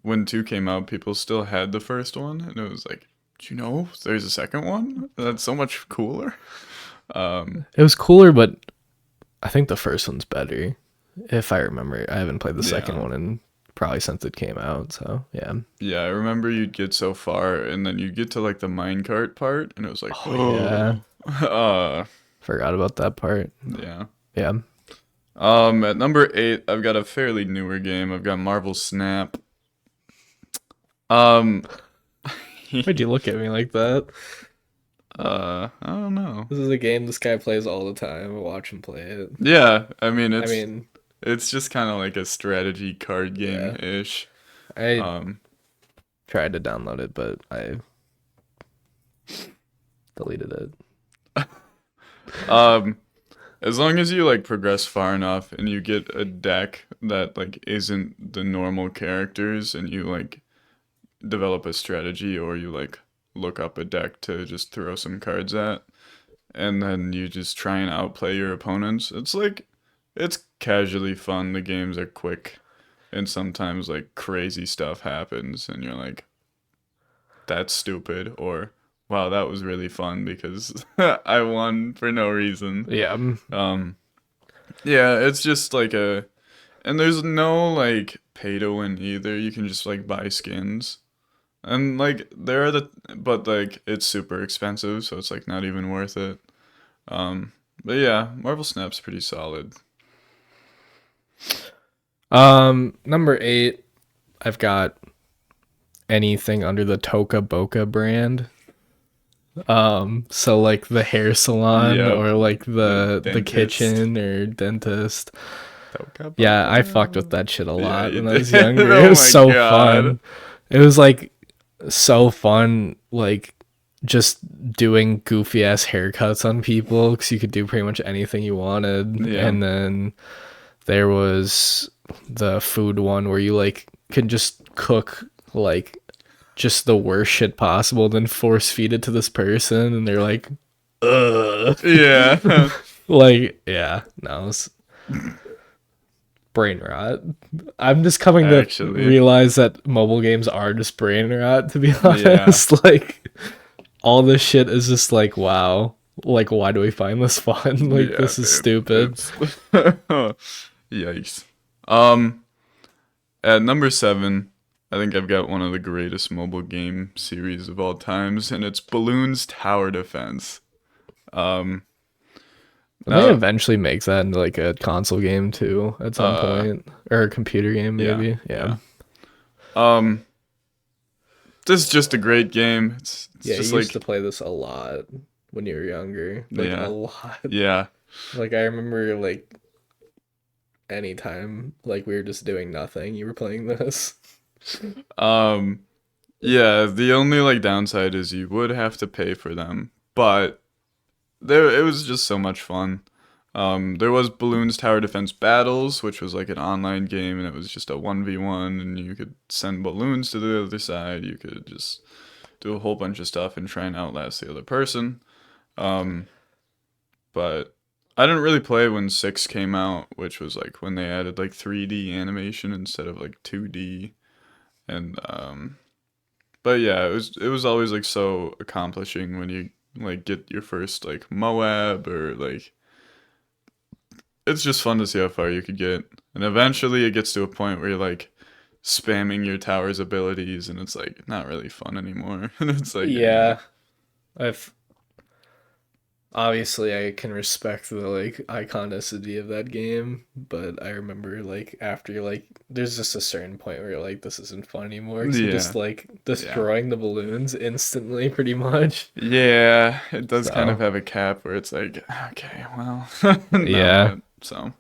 when 2 came out, people still had the first one, and it was like, do you know there's a second one? That's so much cooler. It was cooler, but I think the first one's better. If I remember. I haven't played the second Yeah. one in probably since it came out, so yeah. Yeah, I remember you'd get so far, and then you'd get to like the minecart part, and it was like, Yeah. uh, Forgot about that part. yeah. Yeah. At number 8, I've got a fairly newer game. I've got Marvel Snap. Why'd you look at me like that? I don't know. This is a game this guy plays all the time. I watch him play it. Yeah, I mean, it's just kind of like a strategy card game-ish. I tried to download it, but I deleted it. As long as you like progress far enough and you get a deck that like isn't the normal characters, and you like develop a strategy, or you like look up a deck to just throw some cards at, and then you just try and outplay your opponents. It's casually fun. The games are quick, and sometimes like crazy stuff happens and you're like, that's stupid, or wow, that was really fun because I won for no reason. Yeah. Yeah, it's just like and there's no like pay to win either. You can just like buy skins. And like but like it's super expensive, so it's like not even worth it. But yeah, Marvel Snap's pretty solid. Number 8, I've got anything under the Toca Boca brand. So like the hair salon, Yep. or like the dentist. kitchen or dentist. Toca Yeah, I Boca. fucked with that shit a lot you when I was did. younger. Oh It was my so God. fun. It was like so fun, like just doing goofy ass haircuts on people because you could do pretty much anything you wanted. Yeah. And then there was the food one where you like can just cook like just the worst shit possible, then force feed it to this person, and they're like, ugh. Yeah. Like, yeah, no, it's brain rot. I'm just coming to Actually. realize that mobile games are just brain rot, to be Yeah. honest. Like, all this shit is just like, wow. Like, why do we find this fun? Like, Yeah, this is dude, stupid. Yikes. At number 7, I think I've got one of the greatest mobile game series of all times, and it's Balloons Tower Defense. Um, They may now, eventually make that into like a console game too at some point, or a computer game maybe. Yeah. Um, this is just a great game. It's Yeah, just you used like, to play this a lot when you were younger. Like a yeah, lot. yeah. Like I remember like anytime like we were just doing nothing, you were playing this. Um, yeah. The only like downside is you would have to pay for them, but it was just so much fun. There was Balloons Tower Defense Battles, which was like an online game, and it was just a 1v1, and you could send balloons to the other side. You could just do a whole bunch of stuff and try and outlast the other person. Um, but I didn't really play when 6 came out, which was like when they added like 3D animation instead of like 2D. And but yeah, it was always like so accomplishing when you like get your first like Moab, or like it's just fun to see how far you could get. And eventually it gets to a point where you're like spamming your tower's abilities, and it's like not really fun anymore. And it's like, Yeah. I've obviously I can respect the like iconicity of that game, but I remember like after like there's just a certain point where you're like this isn't fun anymore because you're yeah, just like yeah, destroying the balloons instantly pretty much. yeah. It does kind of So have a cap where it's like, okay, well, now yeah. what? So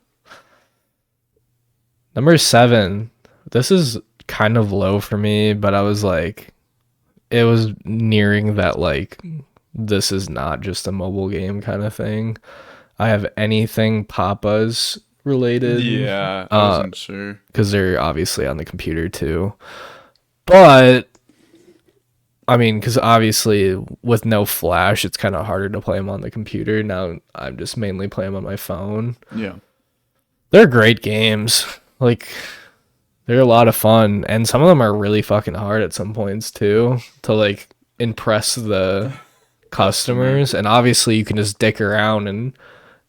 Number 7. This is kind of low for me, but I was like it was nearing that like this is not just a mobile game kind of thing. I have anything Papa's related, yeah, I wasn't sure. because they're obviously on the computer too. But I mean, because obviously with no flash, it's kind of harder to play them on the computer. Now I'm just mainly playing them on my phone. Yeah, They're great games. Like they're a lot of fun, and some of them are really fucking hard at some points too to like impress the customers. And obviously you can just dick around and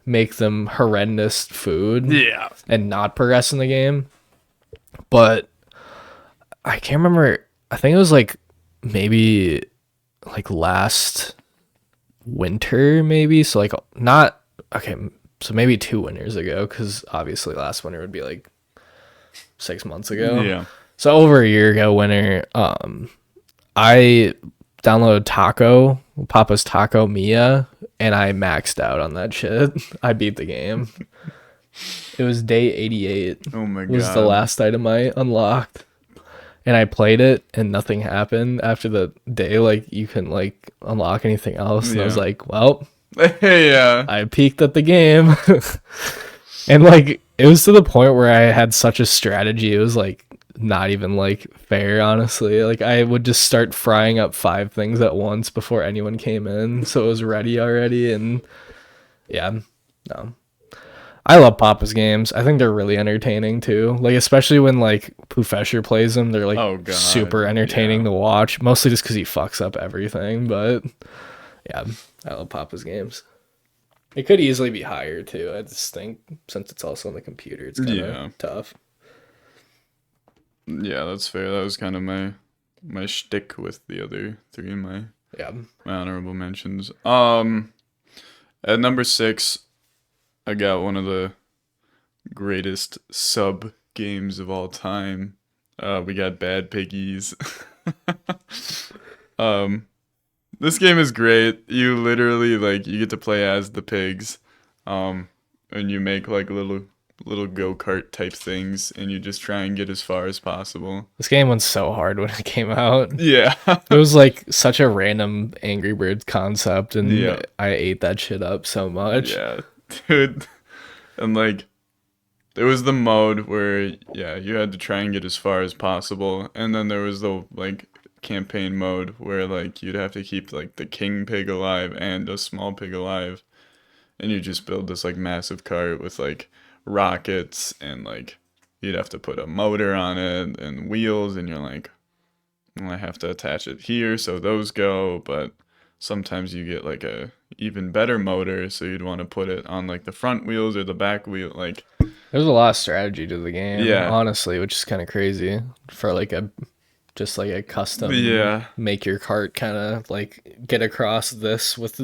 make them horrendous food yeah. and not progress in the game. But I can't remember. I think it was like maybe like last winter, maybe. So like not okay. So maybe 2 winters ago, because obviously last winter would be like 6 months ago. Yeah. So over a year ago, winter. I downloaded Papa's Taco Mia, and I maxed out on that shit. I beat the game. It was day 88. Oh my god. Was the last item I unlocked. And I played it and nothing happened after the day. Like you couldn't like unlock anything else. And I was Yeah. like, well, Yeah. I peaked at the game. And like it was to the point where I had such a strategy. It was like not even like fair, honestly. Like I would just start frying up 5 things at once before anyone came in, so it was ready already. And yeah, no. I love Papa's games. I think they're really entertaining too. Like especially when like Poofesher plays them, they're like Oh, God. super entertaining Yeah. to watch. Mostly just because he fucks up everything. But yeah, I love Papa's games. It could easily be higher too. I just think since it's also on the computer, it's kind of Yeah. tough. Yeah, that's fair. That was kind of my shtick with the other 3 in my Yeah. honorable mentions. At number 6, I got one of the greatest sub games of all time. We got Bad Piggies. um, this game is great. You literally like you get to play as the pigs, and you make like little little go-kart type things, and you just try and get as far as possible. This game was so hard when it came out. Yeah. It was like such a random Angry Birds concept, and Yeah. I ate that shit up so much. Yeah, dude. And like there was the mode where yeah, you had to try and get as far as possible, and then there was the like campaign mode where like you'd have to keep like the king pig alive and a small pig alive, and you just build this like massive cart with like rockets, and like you'd have to put a motor on it and wheels, and you're like, well, I have to attach it here so those go, but sometimes you get like a even better motor, so you'd want to put it on like the front wheels or the back wheel, like There's a lot of strategy to the game, Yeah. honestly, which is kind of crazy for like a just like a custom Yeah. make your cart kind of like get across this with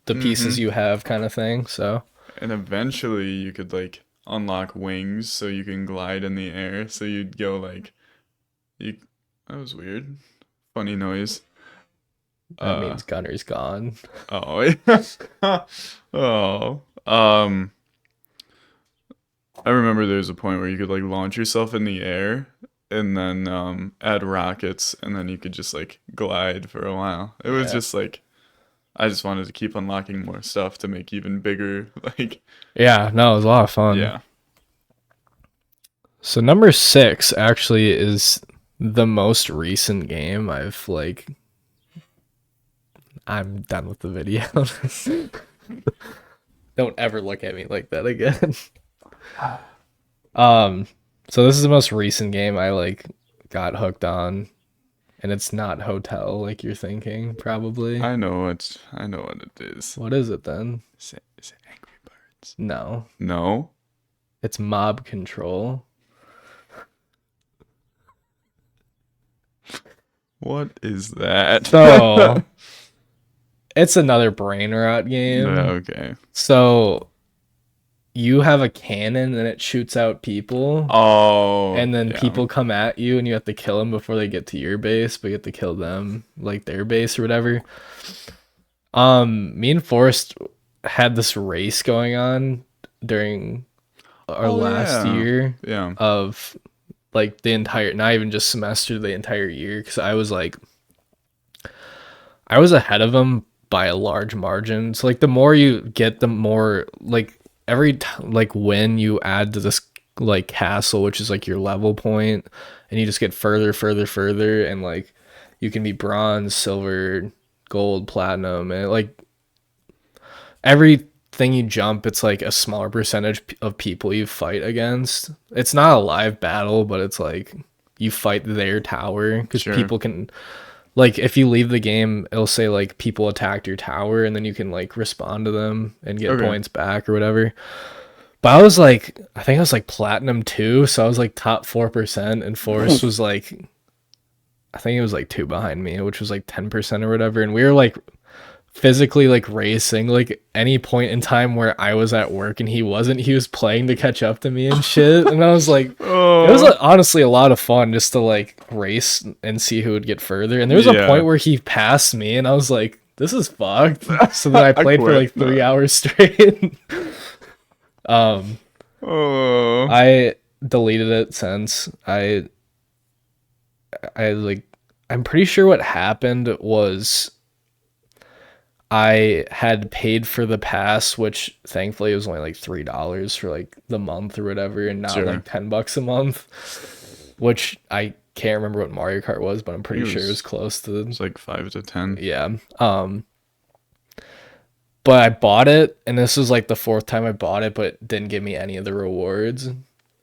the pieces you have kind of thing. So And eventually you could like unlock wings so you can glide in the air. So you'd go like you that was weird. Funny noise. that means Gunner's gone. Oh. Oh. I remember there's a point where you could like launch yourself in the air and then add rockets, and then you could just like glide for a while. It was Yeah. just like I just wanted to keep unlocking more stuff to make even bigger like Yeah, no, it was a lot of fun. yeah. So number 6 actually is the most recent game I've like. I'm done with the video. Don't ever look at me like that again. So this is the most recent game I like got hooked on, and it's not Hotel like you're thinking, probably. I know what it is. What is it then? Is it Angry Birds? No, No. it's Mob Control. What is that? So it's another brain rot game. Okay. So you have a cannon and it shoots out people. Oh. And then yeah. people come at you and you have to kill them before they get to your base, but you have to kill them, like their base or whatever. Me and Forrest had this race going on during our last year Yeah. of like the entire, not even just semester, the entire year, because I was ahead of him by a large margin. So like the more you get, the more like like win you add to this like castle, which is like your level point, and you just get further, and like you can be bronze, silver, gold, platinum, and like everything you jump, it's like a smaller percentage of people you fight against. It's not a live battle, but it's like you fight their tower, because Sure. people can, like, if you leave the game, it'll say like people attacked your tower, and then you can like respond to them and get Okay. points back or whatever. But I think I was like platinum 2, so I was like top 4%, and Forrest was like, I think it was like 2 behind me, which was like 10% or whatever. And we were like physically like racing, like any point in time where I was at work and he wasn't, he was playing to catch up to me and shit. And I was like, it was honestly a lot of fun just to like race and see who would get further. And there was a Yeah. point where he passed me and I was like, this is fucked. So then I played for quit. like 3 hours straight. Oh. I deleted it since I like, I'm pretty sure what happened was I had paid for the pass, which thankfully was only like $3 for like the month or whatever, and not Sure. like $10 a month, which I can't remember what Mario Kart was, but I'm pretty sure it was close to. It's like 5 to 10. Yeah. But I bought it, and this was like the 4th time I bought it, but it didn't give me any of the rewards.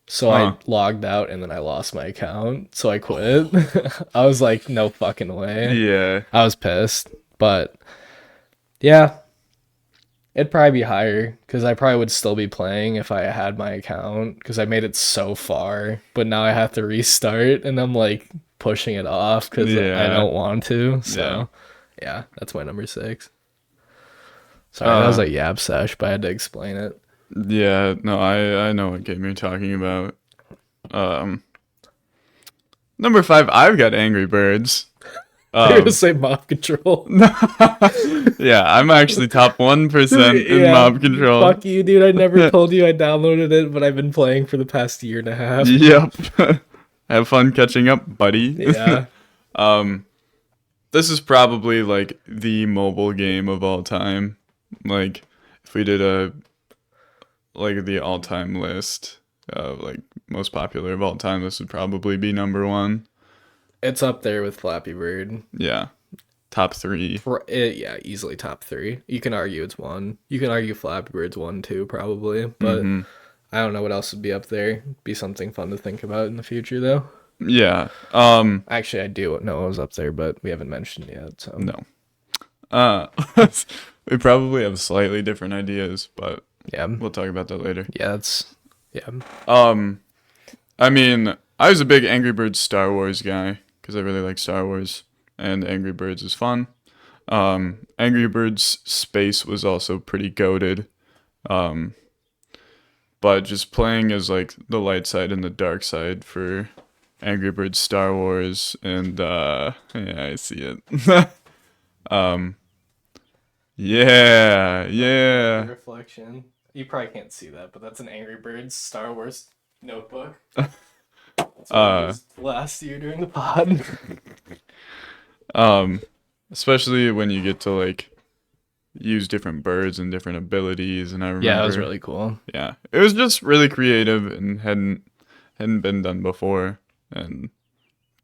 So I logged out, and then I lost my account. So I quit. I was like, no fucking way. Yeah. I was pissed. But yeah, it'd probably be higher, because I probably would still be playing if I had my account, because I made it so far. But now I have to restart, and I'm like pushing it off because I Yeah. don't want to. So yeah, that's my number 6. Sorry, that was a yab sesh, but I had to explain it. Yeah, no, I know what game you're talking about. Number 5, I've got Angry Birds. You're gonna say Mob Control. Yeah, I'm actually top 1% in Yeah, Mob Control. Fuck you, dude. I never told you I downloaded it, but I've been playing for the past year and a half. Yep. Have fun catching up, buddy. Yeah. This is probably like the mobile game of all time. Like, if we did the all-time list of like most popular of all time, this would probably be number one. It's up there with Flappy Bird. Yeah, top 3. Yeah, easily top 3. You can argue it's 1. You can argue Flappy Bird's 1 too, probably. But I don't know what else would be up there. Be something fun to think about in the future, though. Yeah. Actually, I do know it was up there, but we haven't mentioned it yet. So no. We probably have slightly different ideas, but yeah, we'll talk about that later. yeah. I mean, I was a big Angry Birds Star Wars guy because I really like Star Wars, and Angry Birds is fun. Angry Birds Space was also pretty goated. But just playing as like the light side and the dark side for Angry Birds Star Wars, and yeah, I see it. Yeah. Reflection. You probably can't see that, but that's an Angry Birds Star Wars notebook. Last year during the pod. Especially when you get to like use different birds and different abilities, and I remember. Yeah, it was really cool. Yeah, it was just really creative and hadn't been done before, and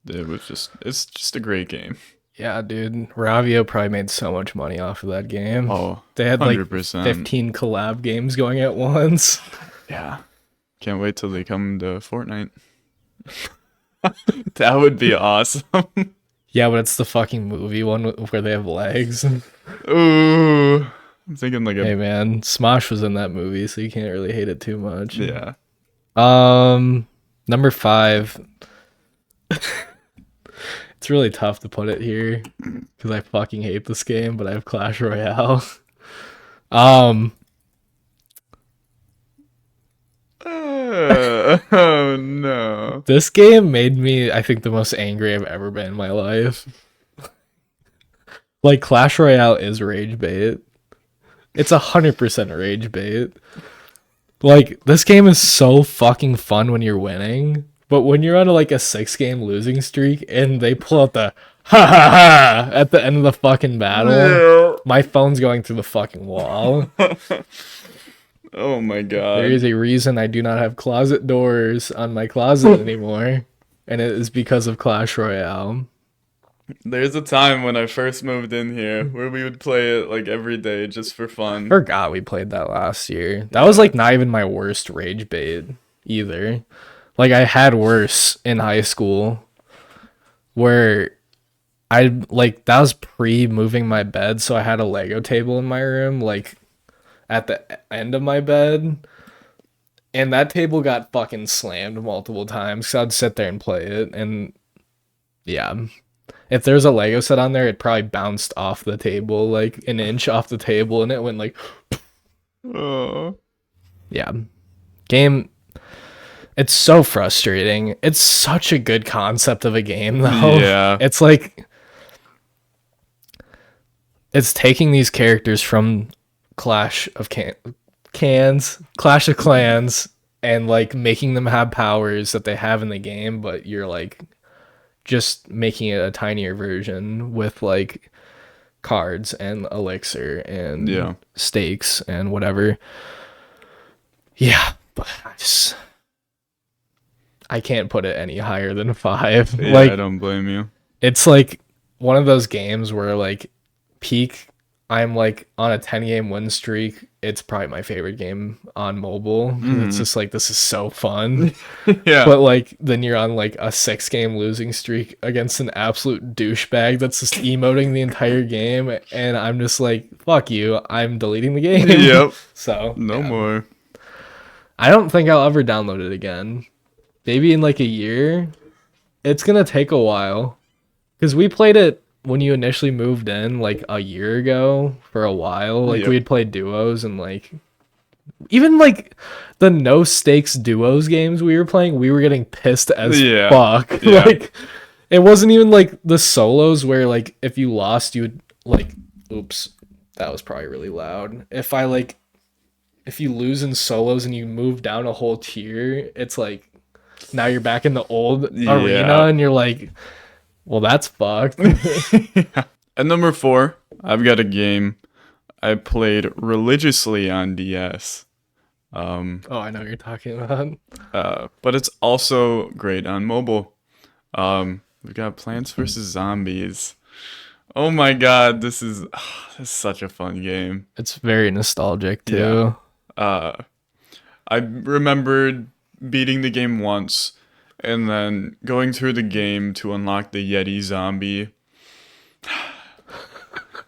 it's just a great game. Yeah, dude. Ravio probably made so much money off of that game. Oh, they had 100%. like 15 collab games going at once. Yeah, can't wait till they come to Fortnite. That would be awesome. Yeah, but it's the fucking movie one where they have legs. Ooh, I'm thinking like Hey man, Smosh was in that movie, so you can't really hate it too much. Yeah. Number 5. It's really tough to put it here because I fucking hate this game, but I have Clash Royale. Oh no. This game made me, I think, the most angry I've ever been in my life. Like, Clash Royale is rage bait. It's 100% rage bait. Like, this game is so fucking fun when you're winning, but when you're on like a 6-game losing streak and they pull out the ha ha ha at the end of the fucking battle, my phone's going through the fucking wall. Oh my god. There is a reason I do not have closet doors on my closet anymore, and it is because of Clash Royale. There's a time when I first moved in here where we would play it like every day just for fun. I forgot we played that last year. That was like not even my worst rage bait either. Like, I had worse in high school where that was pre-moving my bed, so I had a Lego table in my room, like, at the end of my bed, and that table got fucking slammed multiple times, so I'd sit there and play it, and yeah. If there's a Lego set on there, it probably bounced off the table, like, an inch off the table, and it went like... Oh. Yeah. Game... It's so frustrating. It's such a good concept of a game, though. Yeah. It's like... It's taking these characters from Clash of Clans, and, like, making them have powers that they have in the game, but you're, like, just making it a tinier version with, like, cards and elixir and stakes and whatever. Yeah, but I can't put it any higher than 5. Yeah, like, I don't blame you. It's like one of those games where, like, peak, I'm like on a 10-game win streak. It's probably my favorite game on mobile. It's just like, this is so fun. Yeah. But like, then you're on like a 6-game losing streak against an absolute douchebag that's just emoting the entire game, and I'm just like, fuck you, I'm deleting the game. Yep. So no more. I don't think I'll ever download it again. Maybe in like a year. It's gonna take a while, because we played it when you initially moved in, like a year ago, for a while. Like, we'd play duos, and like, even like the no stakes duos games we were playing, we were getting pissed as fuck. Yeah. Like, It wasn't even like the solos where like if you lost you would like oops, that was probably really loud. If you lose in solos and you move down a whole tier, it's like now you're back in the old arena Yeah. and you're like, well that's fucked. At number 4, I've got a game I played religiously on DS. Oh, I know what you're talking about. But it's also great on mobile. We've got Plants vs. Zombies. Oh my god, this is such a fun game. It's very nostalgic Yeah. too. I remembered beating the game once and then going through the game to unlock the Yeti zombie.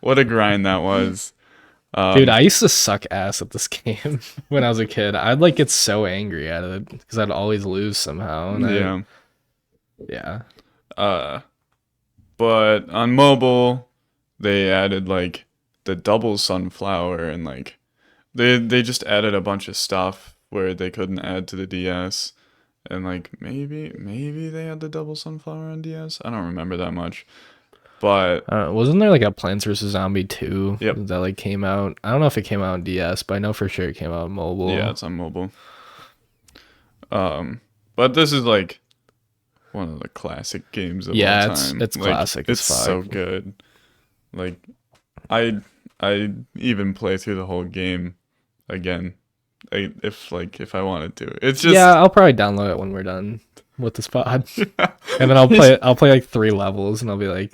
What a grind that was. Dude, I used to suck ass at this game when I was a kid. I'd like get so angry at it because I'd always lose somehow. And Yeah. yeah. But on mobile, they added like the double sunflower and like they just added a bunch of stuff where they couldn't add to the DS. And like maybe they had the double sunflower on DS. I don't remember that much. But Wasn't there like a Plants vs Zombie 2 Yep. that like came out? I don't know if it came out on DS, but I know for sure it came out on mobile. yeah, it's on mobile. But this is like one of the classic games of all time. It's Like, classic as It's so fuck. good. Like I even play through the whole game again. If I wanted to. It's just Yeah, I'll probably download it when we're done with this pod, and then I'll play like 3 levels, and I'll be like,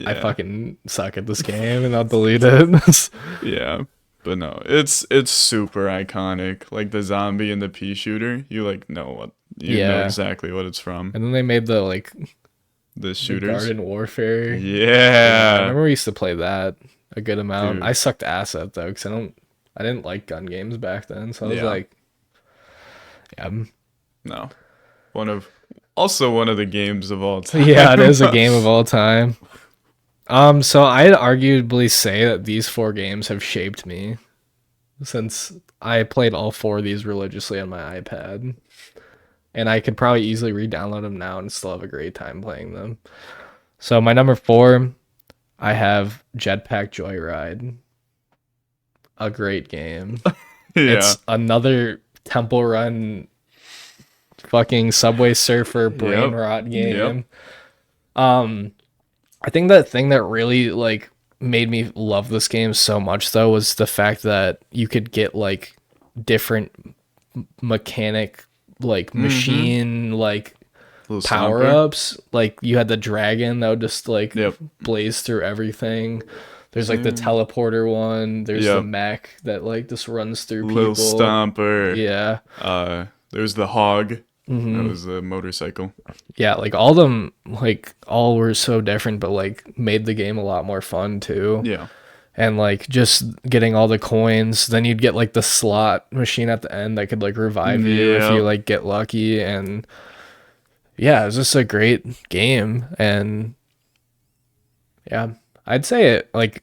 I yeah, fucking suck at this game, and I'll delete it. yeah. But no, it's super iconic. Like the zombie and the pea shooter, you like know what you know Yeah. exactly what it's from. And then they made the like The the shooters. Garden Warfare. I Yeah. remember we used to play that a good amount. Dude. I sucked ass at it, though, because I didn't like gun games back then. So I was Yeah. like, yeah, No. One of the games of all time. yeah, it is a game of all time. So I'd arguably say that these 4 games have shaped me since I played all 4 of these religiously on my iPad. And I could probably easily re-download them now and still have a great time playing them. So my number 4, I have Jetpack Joyride. A great game. Yeah. It's another Temple Run fucking Subway Surfer brain Yep. rot game. I think that thing that really like made me love this game so much though was the fact that you could get like different mechanic like machine like Little power stomper. ups. Like you had the dragon that would just like Yep. blaze through everything. There's like the teleporter one. There's the Yep. mech that like just runs through Little people. stomper. Yeah. There's the hog. Mm-hmm. That was a motorcycle. Yeah, like all of them like all were so different but like made the game a lot more fun too. Yeah. And like just getting all the coins, then you'd get like the slot machine at the end that could like revive you if Yeah. you like get lucky. And yeah, it was just a great game. And yeah, I'd say it like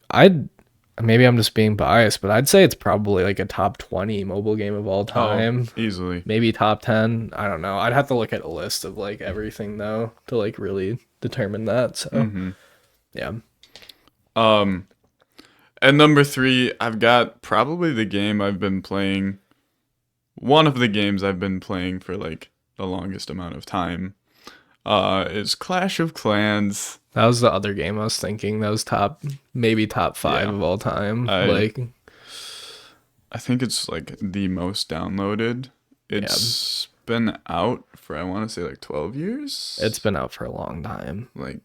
maybe I'm just being biased, but I'd say it's probably like a top 20 mobile game of all time. Oh, easily. Maybe top 10. I don't know. I'd have to look at a list of like everything though to like really determine that. So yeah. At number 3, I've got probably the game I've been playing. One of the games I've been playing for like the longest amount of time. Is Clash of Clans. That was the other game I was thinking. That was maybe top 5 Yeah. of all time. I think it's like the most downloaded. It's been out for I want to say like 12 years. It's been out for a long time. Like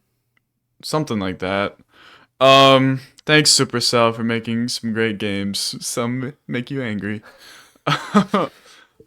something like that. Thanks Supercell for making some great games. Some make you angry.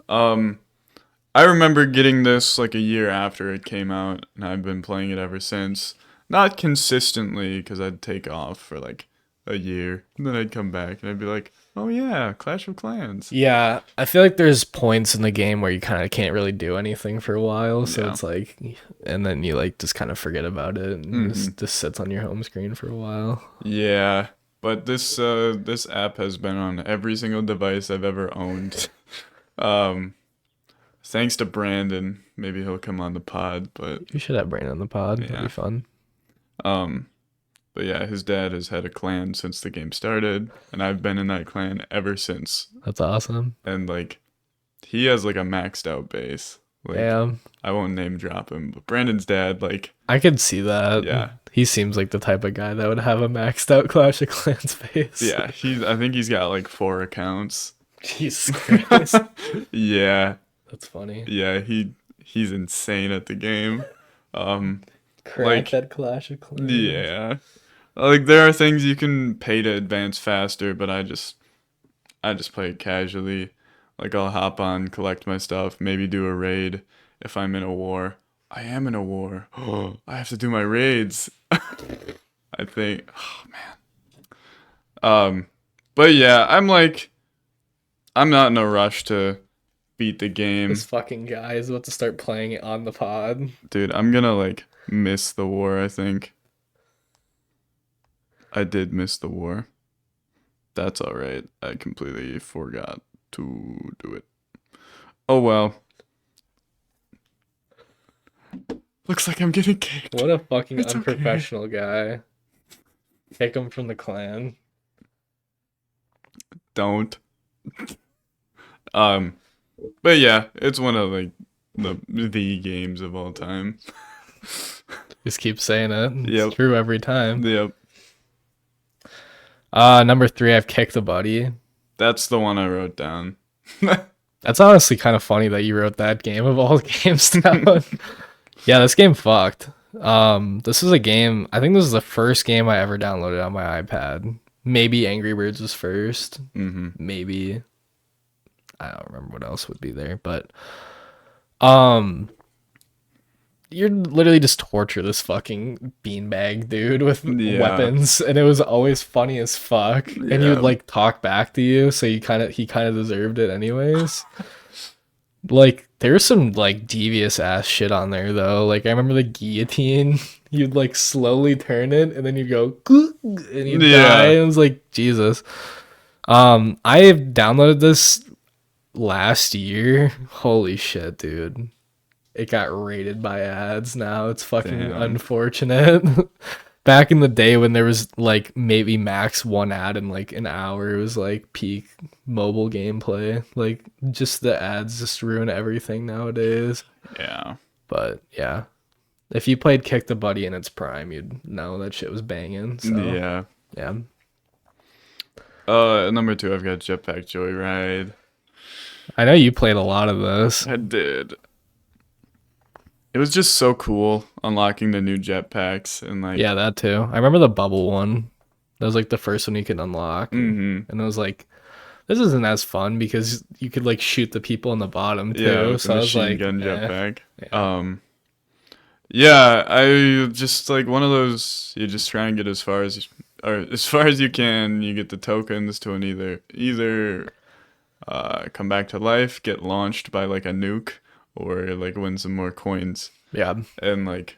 I remember getting this like a year after it came out, and I've been playing it ever since. Not consistently, because I'd take off for like a year, and then I'd come back, and I'd be like, oh yeah, Clash of Clans. Yeah, I feel like there's points in the game where you kind of can't really do anything for a while. So Yeah. it's like, and then you like just kind of forget about it and just sits on your home screen for a while. Yeah, but this app has been on every single device I've ever owned. thanks to Brandon, maybe he'll come on the pod. But You should have Brandon on the pod. That'd yeah, be fun. but yeah, his dad has had a clan since the game started, and I've been in that clan ever since. That's awesome. And like, he has like a maxed out base. Like, Damn. I won't name drop him, but Brandon's dad, like, I could see that. yeah, He seems like the type of guy that would have a maxed out Clash of Clans face. yeah, I think he's got like 4 accounts. Jesus Christ. Yeah, That's funny. yeah, he's insane at the game. Crack that Clash of Clans. Yeah, like there are things you can pay to advance faster, but I just play it casually. Like I'll hop on, collect my stuff, maybe do a raid if I'm in a war. I am in a war. Oh, I have to do my raids. I think. Oh man. But yeah, I'm not in a rush to beat the game. This fucking guy is about to start playing it on the pod. Dude, I'm gonna like miss the war, I think. I did miss the war. That's alright. I completely forgot to do it. Oh well. Looks like I'm getting kicked. What a fucking It's okay. unprofessional guy. Kick him from the clan. Don't. But yeah, it's one of like the games of all time. Just keep saying it. It's Yep. true every time. Yep. Number 3, I've kicked a buddy. That's the one I wrote down. That's honestly kind of funny that you wrote that game of all games down. Yeah, this game fucked. This is a game, I think this is the first game I ever downloaded on my iPad. Maybe Angry Birds was first. Mm-hmm. Maybe. I don't remember what else would be there, but you're literally just torture this fucking beanbag dude with Yeah. weapons, and it was always funny as fuck. And he Yeah. would like talk back to you, so he kind of deserved it anyways. Like there's some like devious ass shit on there though. Like I remember the guillotine. You'd like slowly turn it, and then you'd go and you'd Yeah. die. And it was like Jesus. I have downloaded this last year. Holy shit, dude. It got rated by ads now. It's fucking Damn. unfortunate. Back in the day when there was like maybe max 1 ad in like an hour, it was like peak mobile gameplay. Like just the ads just ruin everything nowadays. Yeah. But yeah. If you played Kick the Buddy in its prime, you'd know that shit was banging. So Yeah. yeah. Number 2, I've got Jetpack Joyride. I know you played a lot of this. I did. It was just so cool unlocking the new jetpacks and like Yeah, that too. I remember the bubble one. That was like the first one you could unlock. Mm-hmm. And I was like, this isn't as fun because you could like shoot the people in the bottom too. Yeah, with So the I was machine like, gun eh. jetpack. Yeah. Yeah, I just like one of those. You just try and get as far as you can. You get the tokens to an either come back to life, get launched by like a nuke, or like win some more coins. Yeah. And like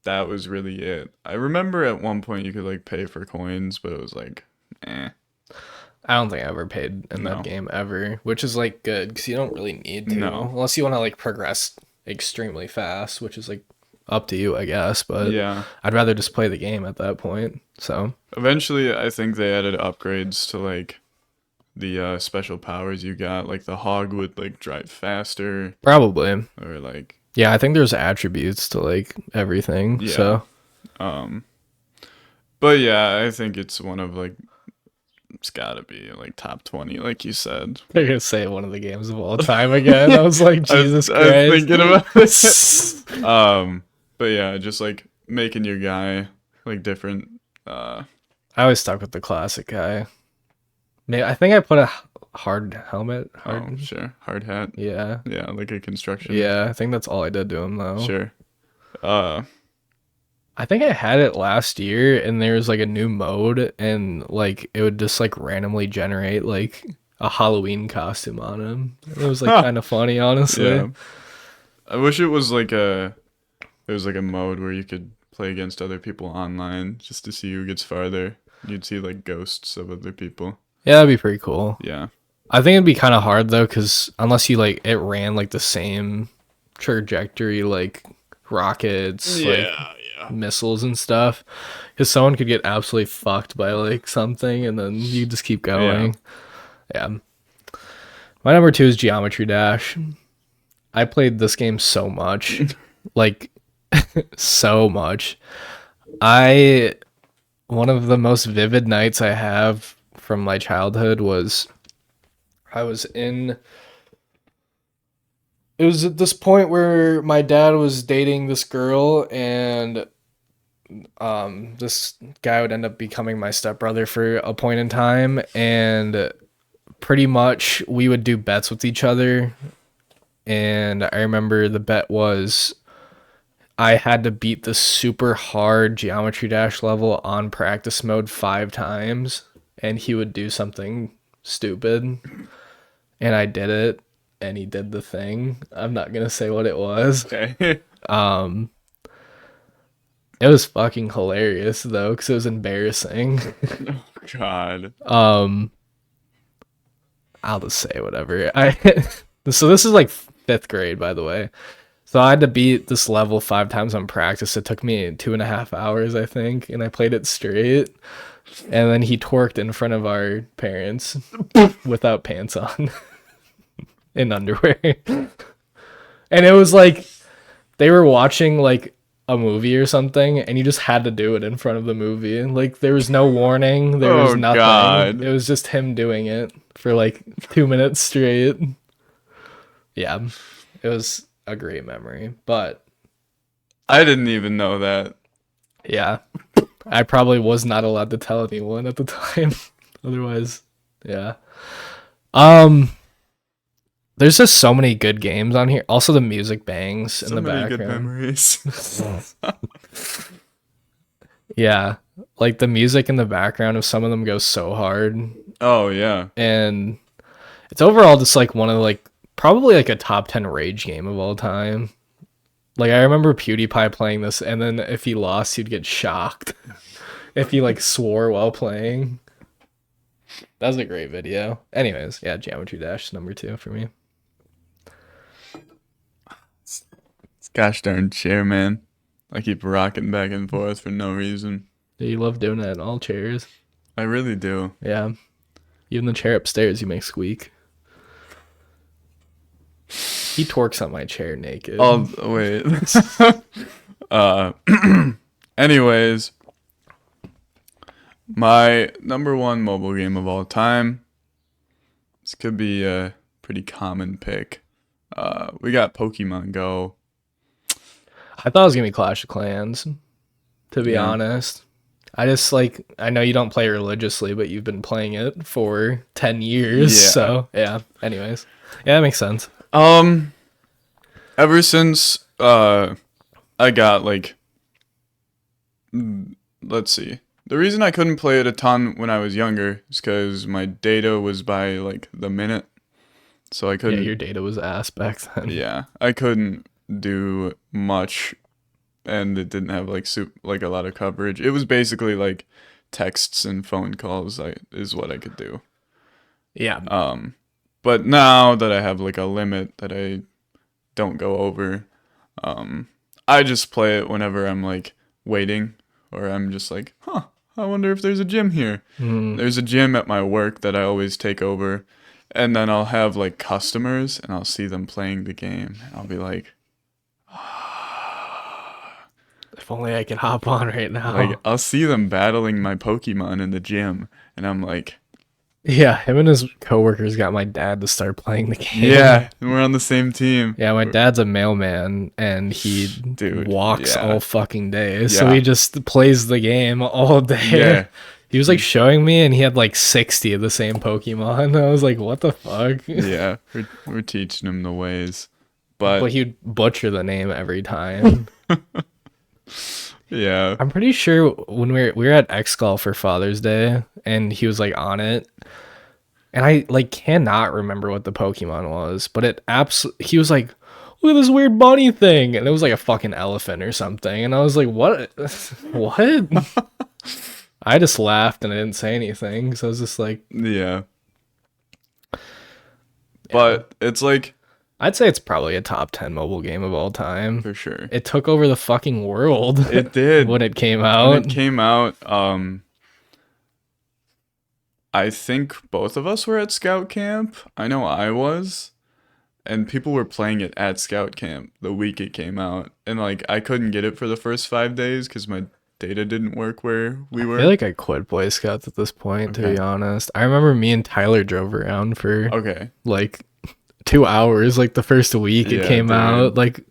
that was really it. I remember at one point you could like pay for coins, but it was like, eh. I don't think I ever paid in No. that game ever, which is like good because you don't really need to. No. Unless you want to like progress extremely fast, which is like up to you, I guess. But Yeah. I'd rather just play the game at that point. So Eventually, I think they added upgrades to like the special powers you got. Like the hog would like drive faster, probably. or like Yeah, I think there's attributes to like everything. Yeah. So But yeah, I think it's one of like it's gotta be like top 20, like you said. they're gonna say one of the games of all time again. I was like, Jesus I was Christ. thinking about it. But yeah, just like making your guy like different. I always stuck with the classic guy. Maybe I think I put a hard helmet. Oh, sure, hard hat. Yeah. Yeah, like a construction. Yeah, I think that's all I did to him though. Sure. I think I had it last year and there was like a new mode and like it would just like randomly generate like a Halloween costume on him. It was like kind of funny, honestly. Yeah. I wish it was like there was like a mode where you could play against other people online just to see who gets farther. You'd see like ghosts of other people. Yeah, that'd be pretty cool. Yeah. I think it'd be kind of hard though, because unless you like it ran like the same trajectory, like rockets, like Yeah. missiles and stuff, because someone could get absolutely fucked by like something, and then you just keep Yeah. going. Yeah. My number two is Geometry Dash. I played this game so much, like so much. I One of the most vivid nights I have from my childhood was I was in it was at this point where my dad was dating this girl, and this guy would end up becoming my stepbrother for a point in time, and pretty much we would do bets with each other. And I remember the bet was I had to beat the super hard Geometry Dash level on practice mode 5 times, and he would do something stupid, and I did it, and he did the thing. I'm not gonna say what it was. Okay. Um, it was fucking hilarious though, because it was embarrassing. Oh God. I'll just say whatever. So this is like 5th grade, by the way. So I had to beat this level 5 times on practice. It took me 2.5 hours, I think, and I played it straight. And then he twerked in front of our parents without pants on in underwear. And it was like they were watching like a movie or something, and you just had to do it in front of the movie. Like there was no warning, there was Oh nothing. God. It was just him doing it for like 2 minutes straight. Yeah, it was a great memory. But I didn't even know that. yeah, I probably was not allowed to tell anyone at the time. Otherwise, yeah. There's just so many good games on here. Also, the music bangs in So the many good background. memories. Yeah, like the music in the background of some of them goes so hard, Oh yeah. and it's overall just like one of like probably like a top 10 rage game of all time. Like I remember PewDiePie playing this, and then if he lost, he'd get shocked if he like swore while playing. That was a great video. Anyways, yeah, Geometry Dash is number 2 for me. This gosh darn chair, man. I keep rocking back and forth for no reason. Yeah, you love doing that in all chairs. I really do. Yeah, even the chair upstairs you make squeak. He torques on my chair naked. Oh wait. uh anyways, my number one mobile game of all time. This could be a pretty common pick. We got Pokemon Go. I thought it was gonna be Clash of Clans, to be Yeah. honest. I just like I know you don't play religiously, but you've been playing it for 10 years. Yeah. So yeah. Anyways. Yeah, that makes sense. Ever since I got like let's see. The reason I couldn't play it a ton when I was younger is because my data was by like the minute. So I Yeah, couldn't your data was ass back then. yeah, I couldn't do much, and it didn't have like like a lot of coverage. It was basically like texts and phone calls is what I could do. Yeah. But now that I have like a limit that I don't go over, I just play it whenever I'm like waiting, or I'm just like, I wonder if there's a gym here. There's a gym at my work that I always take over, and then I'll have like customers and I'll see them playing the game, and I'll be like, If only I could hop on right now. like I'll see them battling my Pokemon in the gym, and I'm like, yeah, him and his coworkers got my dad to start playing the game. yeah, we're on the same team. Yeah, my dad's a mailman, and he Dude, walks yeah. all fucking day. So Yeah. he just plays the game all day. Yeah. He was like showing me, and he had like 60 of the same Pokemon. I was like, what the fuck? Yeah, we're teaching him the ways, but But he'd butcher the name every time. yeah, I'm pretty sure when we were at XCall for Father's Day, and he was like on it, and I like cannot remember what the Pokemon was, but he was like, look at this weird bunny thing, and it was like a fucking elephant or something, and I was like, what? What? I just laughed and I didn't say anything, so I was just like, yeah. But it's like, I'd say it's probably a top 10 mobile game of all time. for sure. It took over the fucking world. It did. when it came When out. it came out, I think both of us were at Scout Camp. I know I was. And people were playing it at Scout Camp the week it came out. And like I couldn't get it for the first 5 days because my data didn't work where we were. I feel like I quit Boy Scouts at this point, to be Okay. honest. I remember me and Tyler drove around for Okay. like 2 hours, like the first week it Yeah, came dude. out. Like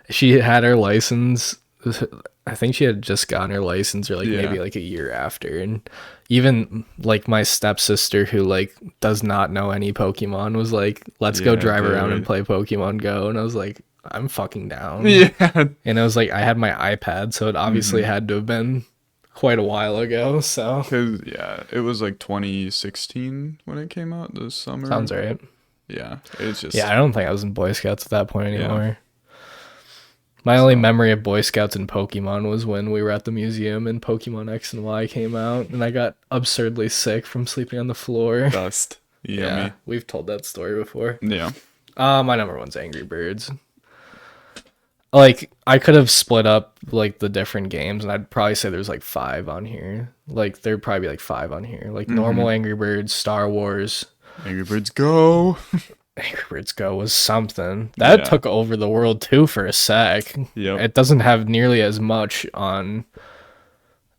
she had her license. I think she had just gotten her license, or like Yeah. maybe like a year after. And even like my stepsister, who like does not know any Pokemon, was like, let's go Yeah, drive around and dude. play Pokemon Go. And I was like, I'm fucking down. Yeah. And it was like I had my iPad, so it obviously had to have been quite a while ago. So Cause yeah, it was like 2016 when it came out this summer. sounds right. Yeah. It's just Yeah, I don't think I was in Boy Scouts at that point anymore. My only memory of Boy Scouts and Pokemon was when we were at the museum and Pokemon X and Y came out, and I got absurdly sick from sleeping on the floor. dust. Yeah, Yummy. we've told that story before. Yeah. My number one's Angry Birds. Like, I could have split up like the different games, and I'd probably say there's like 5 on here. Like, there'd probably be like 5 on here. Like normal Angry Birds, Star Wars. Angry Birds Go. Angry Birds Go was something that Yeah. took over the world too for a sec. Yep. It doesn't have nearly as much on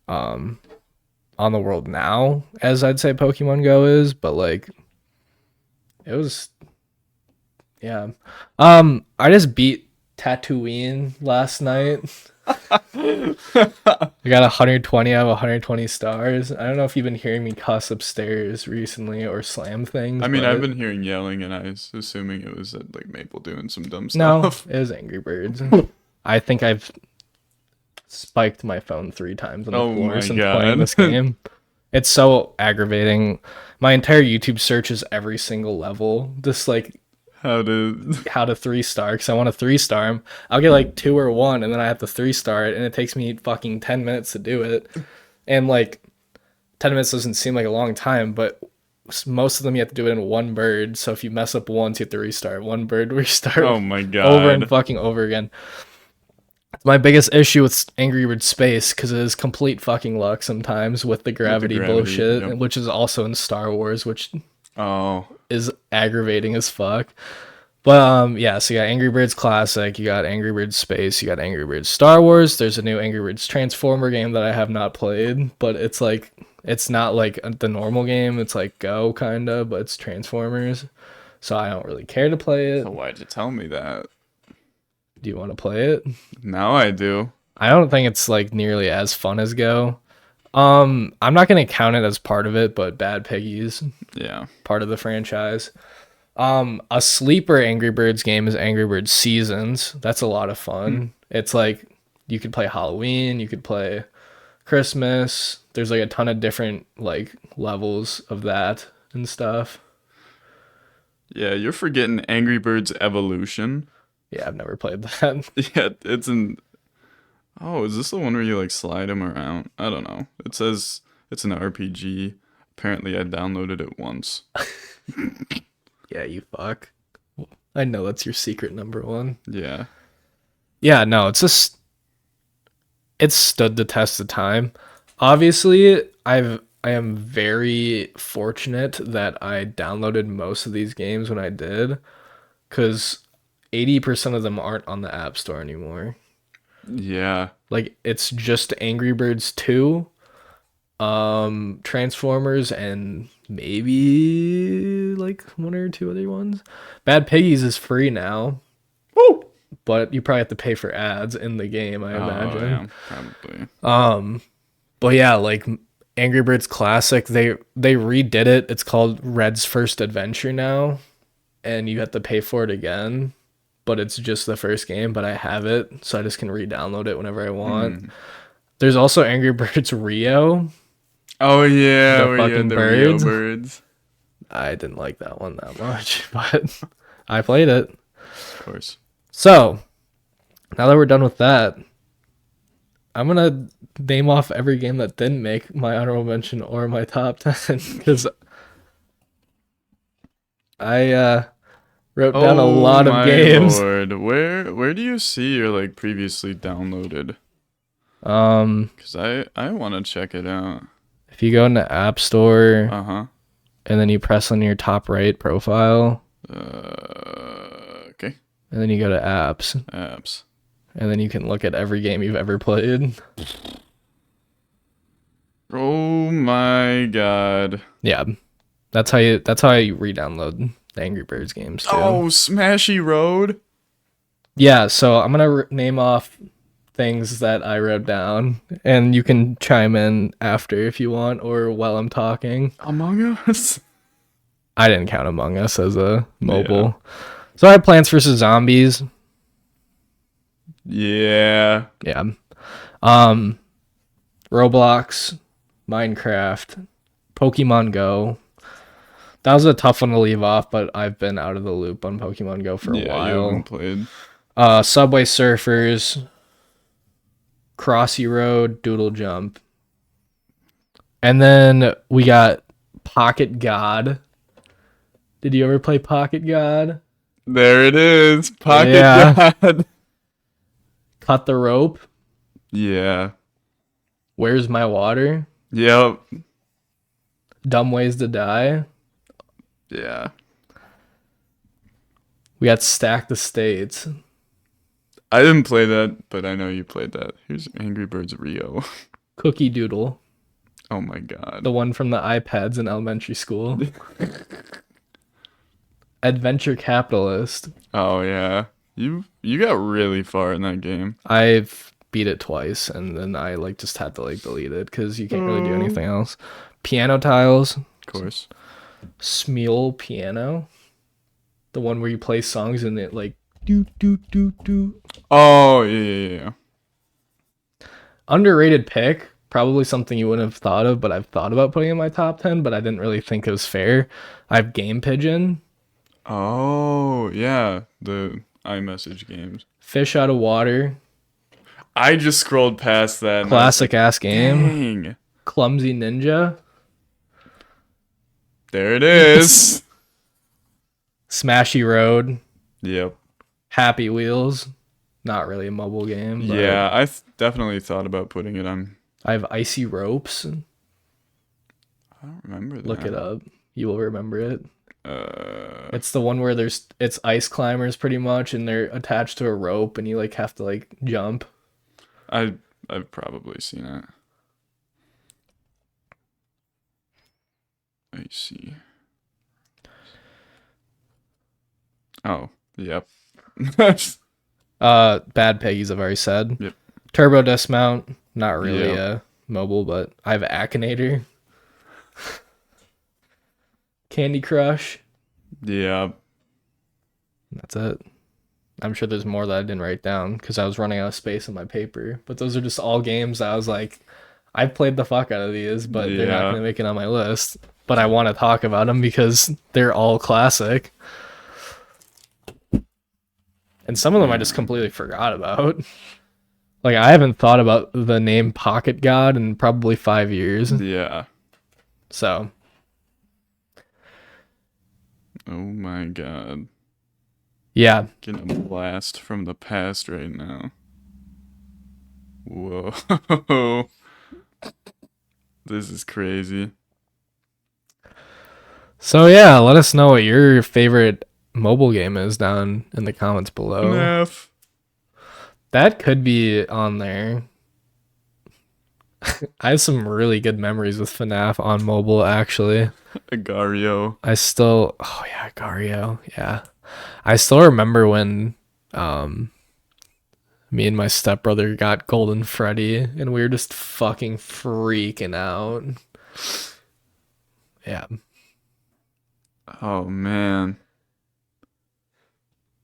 the world now as I'd say Pokemon Go is, but like it was, yeah. I just beat Tatooine last night. I got 120 out of 120 stars. I don't know if you've been hearing me cuss upstairs recently or slam things. I mean, but I've been hearing yelling, and I was assuming it was like Maple doing some dumb no, stuff. it was Angry Birds. I think I've spiked my phone 3 times on the Oh floor my since God. playing this game. It's so aggravating. My entire YouTube search is every single level, just like How to? how to 3-star, because I want to 3-star him. I'll get like 2 or 1, and then I have to 3-star it, and it takes me fucking 10 minutes to do it. And like 10 minutes doesn't seem like a long time, but most of them you have to do it in one bird. So if you mess up once, you have to restart. One bird, restart. Oh my God. Over and fucking over again. My biggest issue with Angry Birds Space, because it is complete fucking luck sometimes with the gravity, bullshit, yep. which is also in Star Wars, which Oh. is aggravating as fuck. But yeah, so you got Angry Birds Classic, you got Angry Birds Space, you got Angry Birds Star Wars. There's a new Angry Birds Transformer game that I have not played, but it's like, it's not like the normal game. It's like Go kinda, but it's Transformers. So I don't really care to play it. So why'd you tell me that? Do you want to play it? Now I do. I don't think it's like nearly as fun as Go. I'm not gonna count it as part of it, but Bad Piggies, Yeah. part of the franchise. A sleeper Angry Birds game is Angry Birds Seasons. That's a lot of fun. It's like you could play Halloween, you could play Christmas. There's like a ton of different like levels of that and stuff. Yeah, you're forgetting Angry Birds Evolution. Yeah, I've never played that. Yeah, it's in. Oh, is this the one where you like slide him around? I don't know. It says it's an RPG. Apparently, I downloaded it once. Yeah, you fuck. I know that's your secret number one. Yeah. Yeah, no, it's just it's stood the test of time. Obviously, I am very fortunate that I downloaded most of these games when I did, because 80% of them aren't on the App Store anymore. Yeah. Like, it's just Angry Birds 2, Transformers, and maybe like 1 or 2 other ones. Bad Piggies is free now. Woo! But you probably have to pay for ads in the game, I imagine. Yeah, probably. But yeah, like Angry Birds Classic, they redid it. It's called Red's First Adventure now, and you have to pay for it again. But it's just the first game, but I have it, so I just can re-download it whenever I want. There's also Angry Birds Rio. Oh yeah, The where you fucking had the Rio birds. birds. I didn't like that one that much, but I played it. Of course. So, now that we're done with that, I'm going to name off every game that didn't make my honorable mention or my top 10, because I Wrote down a Oh lot of my games. lord. Where do you see your like previously downloaded? Um, Cause I want to check it out. if you go into App Store Uh-huh. and then you press on your top right profile, Okay. and then you go to apps, Apps. and then you can look at every game you've ever played. Oh my god. Yeah, that's how you re-download the Angry Birds games too. Oh, Smashy Road. Yeah, so I'm gonna name off things that I wrote down, and you can chime in after if you want, or while I'm talking. Among Us. I didn't count Among Us as a mobile. Yeah. So I had Plants vs Zombies. Yeah. Yeah. Roblox, Minecraft, Pokemon Go. That was a tough one to leave off, but I've been out of the loop on Pokemon Go for a Yeah, you haven't while. played. Subway Surfers, Crossy Road, Doodle Jump. And then we got Pocket God. Did you ever play Pocket God? There it is. Pocket Yeah. God. Cut the Rope. Yeah. Where's My Water? Yep. Dumb Ways to Die. Yeah. We got Stack the States. I didn't play that, but I know you played that. Here's Angry Birds Rio. Cookie Doodle. Oh my god. The one from the iPads in elementary school. Adventure Capitalist. Oh yeah. You got really far in that game. I've beat it twice, and then I just had to delete it because you can't really do anything else. Piano Tiles. Of course. Smule Piano. The one where you play songs and it do do do do. Oh yeah. Underrated pick. Probably something you wouldn't have thought of, but I've thought about putting in my top 10, but I didn't really think it was fair. I have Game Pigeon. Oh yeah, the iMessage games. Fish Out of Water. I just scrolled past that. Classic ass game. Dang. Clumsy Ninja. There it is. Smashy Road. Yep. Happy Wheels. Not really a mobile game. But Yeah, I definitely thought about putting it on. I have Icy Ropes. I don't remember that. Look it up. You will remember it. Uh, It's the one where it's ice climbers pretty much, and they're attached to a rope, and you have to jump. I've probably seen it. I see. Oh, yep. Bad Piggies I've already said. Yep. Turbo Dismount, not really Yep. mobile, but I have Akinator. Candy Crush. Yeah. That's it. I'm sure there's more that I didn't write down because I was running out of space on my paper. But those are just all games that I was like, I've played the fuck out of these, but they're not Yeah. going to make it on my list. But I want to talk about them because they're all classic. And some of them I just completely forgot about. I haven't thought about the name Pocket God in probably 5 years. Yeah. So, Oh my god. yeah. Getting a blast from the past right now. Whoa. This is crazy. So, yeah, let us know what your favorite mobile game is down in the comments below. FNAF. That could be on there. I have some really good memories with FNAF on mobile, actually. Agario. Oh yeah, Gario, yeah. I still remember when me and my stepbrother got Golden Freddy, and we were just fucking freaking out. Yeah. Oh man.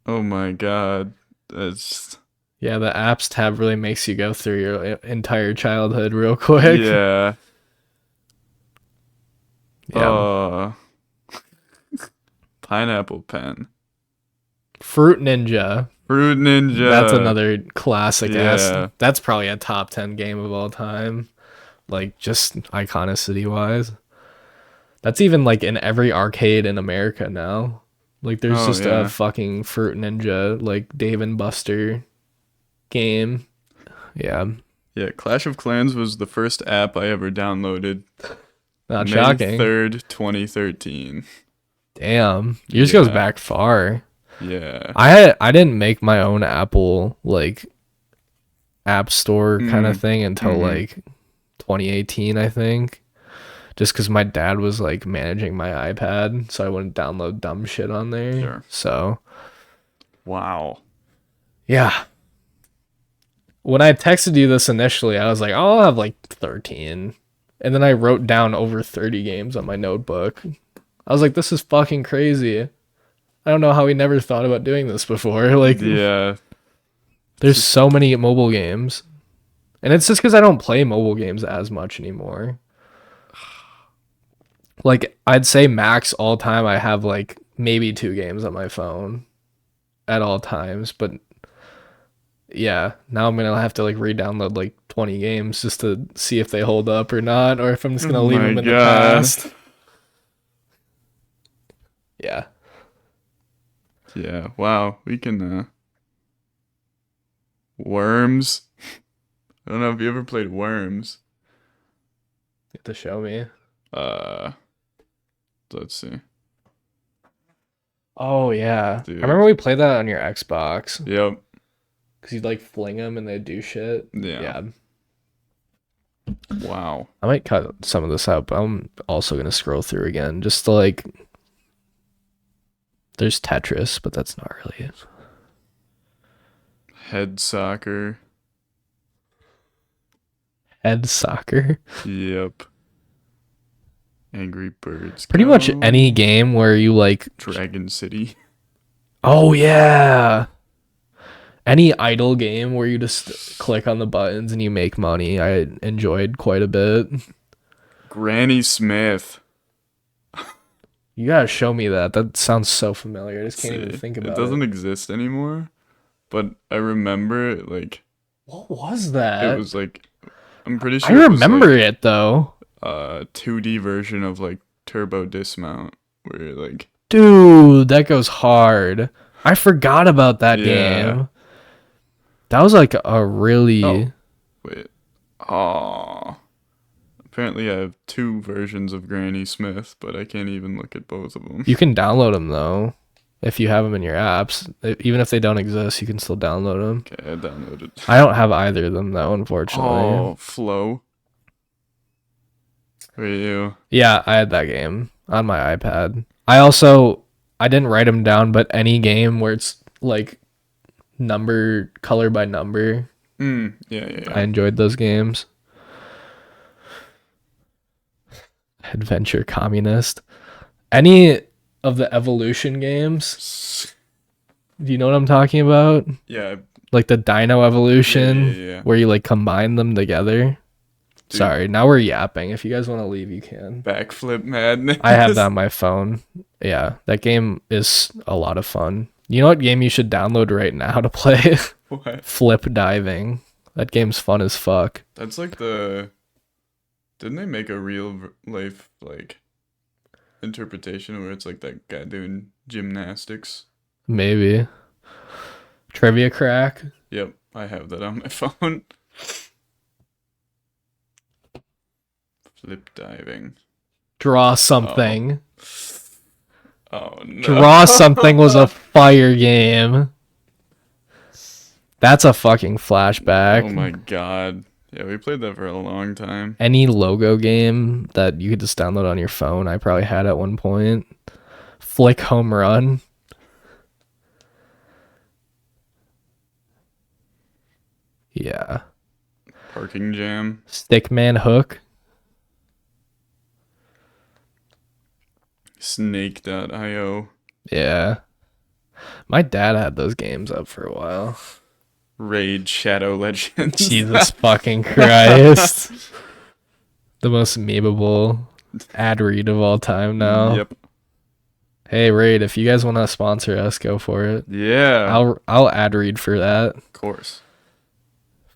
Oh my god. That's Yeah, the apps tab really makes you go through your entire childhood real quick. yeah. Yeah. Pineapple Pen. Fruit Ninja. Fruit Ninja. That's another classic ass. Yeah. That's probably a top 10 game of all time. Just iconicity wise. That's even in every arcade in America now. Like there's Oh just a yeah. fucking Fruit Ninja like Dave and Buster game. Yeah, Yeah, Clash of Clans was the first app I ever downloaded. not May shocking. 3rd, 2013. Damn, yours goes Yeah. back far. Yeah. I didn't make my own Apple like app store kind of Mm. thing until Mm-hmm. like 2018, I think. Just because my dad was like managing my iPad, so I wouldn't download dumb shit on there. Sure. So Wow. yeah, when I texted you this initially, I was like, oh, I'll have like 13, and then I wrote down over 30 games on my notebook. I was like, this is fucking crazy. I don't know how we never thought about doing this before. Like, Yeah. there's so many mobile games. And it's just because I don't play mobile games as much anymore. Like, I'd say max all time, I have like maybe 2 games on my phone at all times. But yeah, now I'm going to have to like re download like 20 games just to see if they hold up or not, or if I'm just Oh going to leave my them in the God. past. Yeah. Yeah. Wow. We can Worms. I don't know if you ever played Worms. You have to show me. Uh let's see. Oh, yeah. Dude. I remember we played that on your Xbox. Yep. Because you'd like fling them and they'd do shit. Yeah. Yeah. Wow. I might cut some of this out, but I'm also going to scroll through again just to like. There's Tetris, but that's not really it. Head soccer. Head soccer. Yep. Angry Birds. Pretty much Go. any game where you like. Dragon City. Oh, yeah. Any idle game where you just click on the buttons and you make money, I enjoyed quite a bit. Granny Smith. You gotta show me that. That sounds so familiar. I just can't even See, think about it doesn't exist anymore, but I remember it like What was that? it was like I'm pretty I sure it was remember like it though. a 2D version of like Turbo Dismount where like Dude, that goes hard. I forgot about that Yeah. game. That was like a really. Oh. Wait. Oh. Apparently I have 2 versions of Granny Smith, but I can't even look at both of them. You can download them though, if you have them in your apps. Even if they don't exist, you can still download them. Okay, I downloaded. I don't have either of them though, unfortunately. Oh, Flow. Where are you? Yeah, I had that game on my iPad. I didn't write them down, but any game where it's like number color by number, Yeah, yeah, I yeah. enjoyed those games. Adventure Communist. Any of the Evolution games? Do you know what I'm talking about? Yeah, Like the Dino Evolution, yeah. where you like combine them together. Dude. Sorry, now we're yapping. If you guys want to leave, you can. Backflip Madness. I have that on my phone. Yeah, that game is a lot of fun. You know what game you should download right now to play? What? Flip Diving. That game's fun as fuck. That's like the. Didn't they make a real life like interpretation where it's like that guy doing gymnastics? Maybe. Trivia Crack. Yep, I have that on my phone. Flip diving. Draw Something. Oh no. Draw Something was a fire game. That's a fucking flashback. Oh my god. Yeah, we played that for a long time. Any logo game that you could just download on your phone, I probably had at one point. Flick Home Run. Yeah. Parking Jam. Stickman Hook. Snake.io. Yeah. My dad had those games up for a while. Raid Shadow Legends. Jesus fucking Christ. The most memeable ad read of all time now. Yep. Hey Raid, if you guys want to sponsor us, go for it. Yeah. I'll ad read for that. Of course.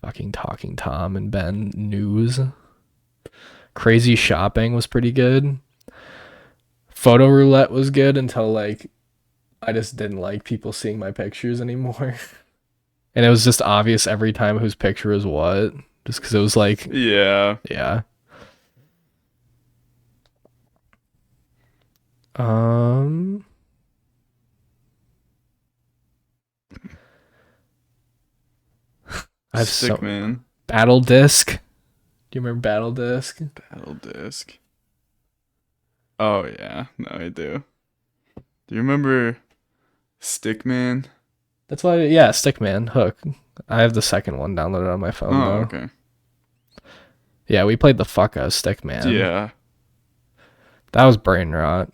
Fucking Talking Tom and Ben News. Crazy Shopping was pretty good. Photo Roulette was good until like I just didn't like people seeing my pictures anymore. And it was just obvious every time whose picture was what. Just because it was like, Yeah. yeah. Um, I've so Stickman. Battle Disc. Do you remember Battle Disc? Battle Disc. Oh yeah, no I do. Do you remember Stickman? That's why, yeah, Stickman, Hook. I have the second one downloaded on my phone Oh, though. okay. Yeah, we played the fuck out of Stickman. Yeah. That was brain rot.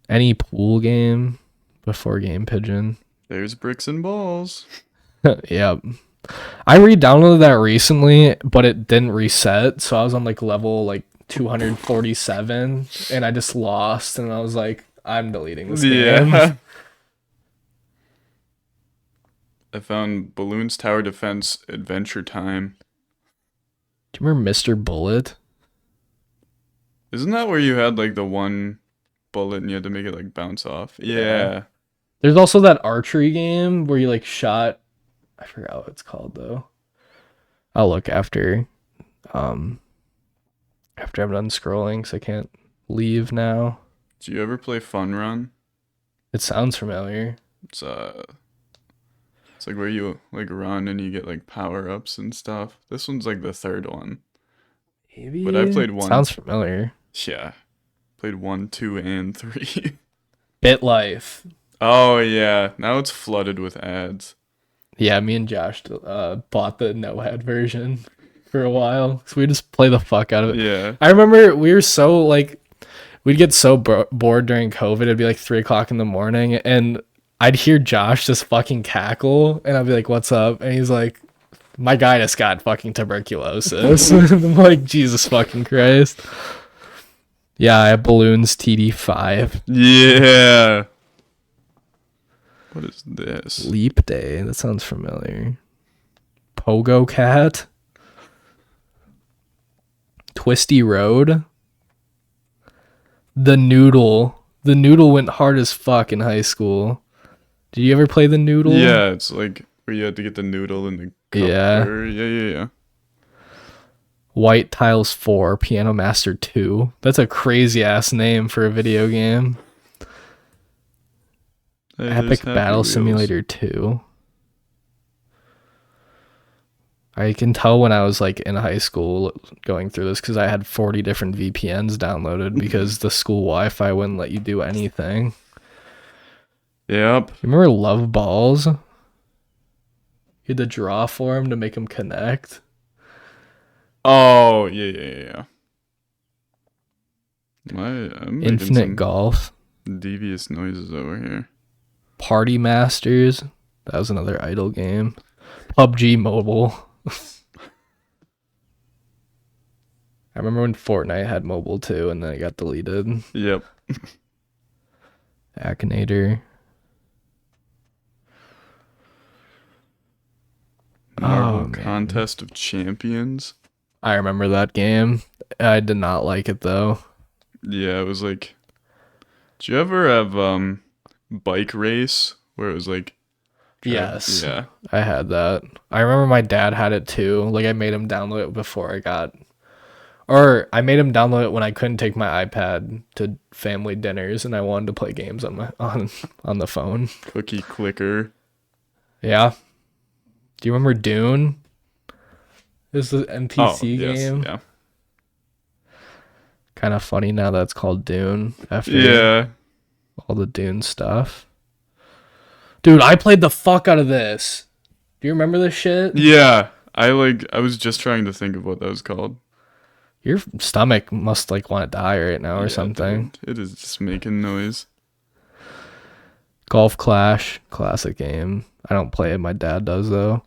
Any pool game before Game Pigeon. There's bricks and balls. Yep. I re-downloaded that recently, but it didn't reset, so I was on like level like 247 and I just lost and I was like, I'm deleting this game. Yeah. I found Balloons Tower Defense Adventure Time. Do you remember Mr. Bullet? Isn't that where you had like the one bullet and you had to make it like bounce off? Yeah. There's also that archery game where you like shot, I forgot what it's called though. I'll look after I'm done scrolling because I can't leave now. Do you ever play Fun Run? It sounds familiar. It's it's like where you like run and you get like power ups and stuff. This one's like the third one. Maybe. But I played one. Sounds familiar. Yeah. Played 1, 2, and 3. Bit Life. Oh yeah. Now it's flooded with ads. Yeah, me and Josh bought the no ad version for a while. So we just play the fuck out of it. Yeah. I remember we were so like, we'd get so bored during COVID. It'd be like 3 o'clock in the morning, and I'd hear Josh just fucking cackle, and I'd be like, "What's up?" And he's like, "My guy just got fucking tuberculosis." I'm like, Jesus fucking Christ. Yeah, I have Balloons TD5. Yeah. What is this? Leap Day. That sounds familiar. Pogo Cat. Twisty Road. The Noodle. The Noodle went hard as fuck in high school. Did you ever play the Noodle? Yeah, it's like where you had to get the noodle in the cup. Yeah. Yeah. White Tiles 4, Piano Master 2. That's a crazy ass name for a video game. Hey, Epic Happy Battle Wheels. Simulator 2. I can tell when I was like in high school going through this because I had 40 different VPNs downloaded because the school Wi-Fi wouldn't let you do anything. Yep. You remember Love Balls? You had to draw for them to make them connect. Oh, yeah. I'm making Infinite some Golf. devious noises over here. Party Masters. That was another idle game. PUBG Mobile. I remember when Fortnite had mobile too, and then it got deleted. Yep. Akinator. Marvel man. Contest of Champions. I remember that game. I did not like it though. Yeah, it was like. Did you ever have Bike Race where it was like? Yes. Yeah. I had that. I remember my dad had it too. Like I made him download it before I made him download it when I couldn't take my iPad to family dinners and I wanted to play games on the phone. Cookie Clicker. Yeah. Do you remember Dune? This is the NPC game. Yeah. Kind of funny now that it's called Dune after Yeah. all the Dune stuff. Dude, I played the fuck out of this. Do you remember this shit? Yeah. I was just trying to think of what that was called. Your stomach must like want to die right now or something. Dude, it is just making noise. Golf Clash, classic game. I don't play it. My dad does though.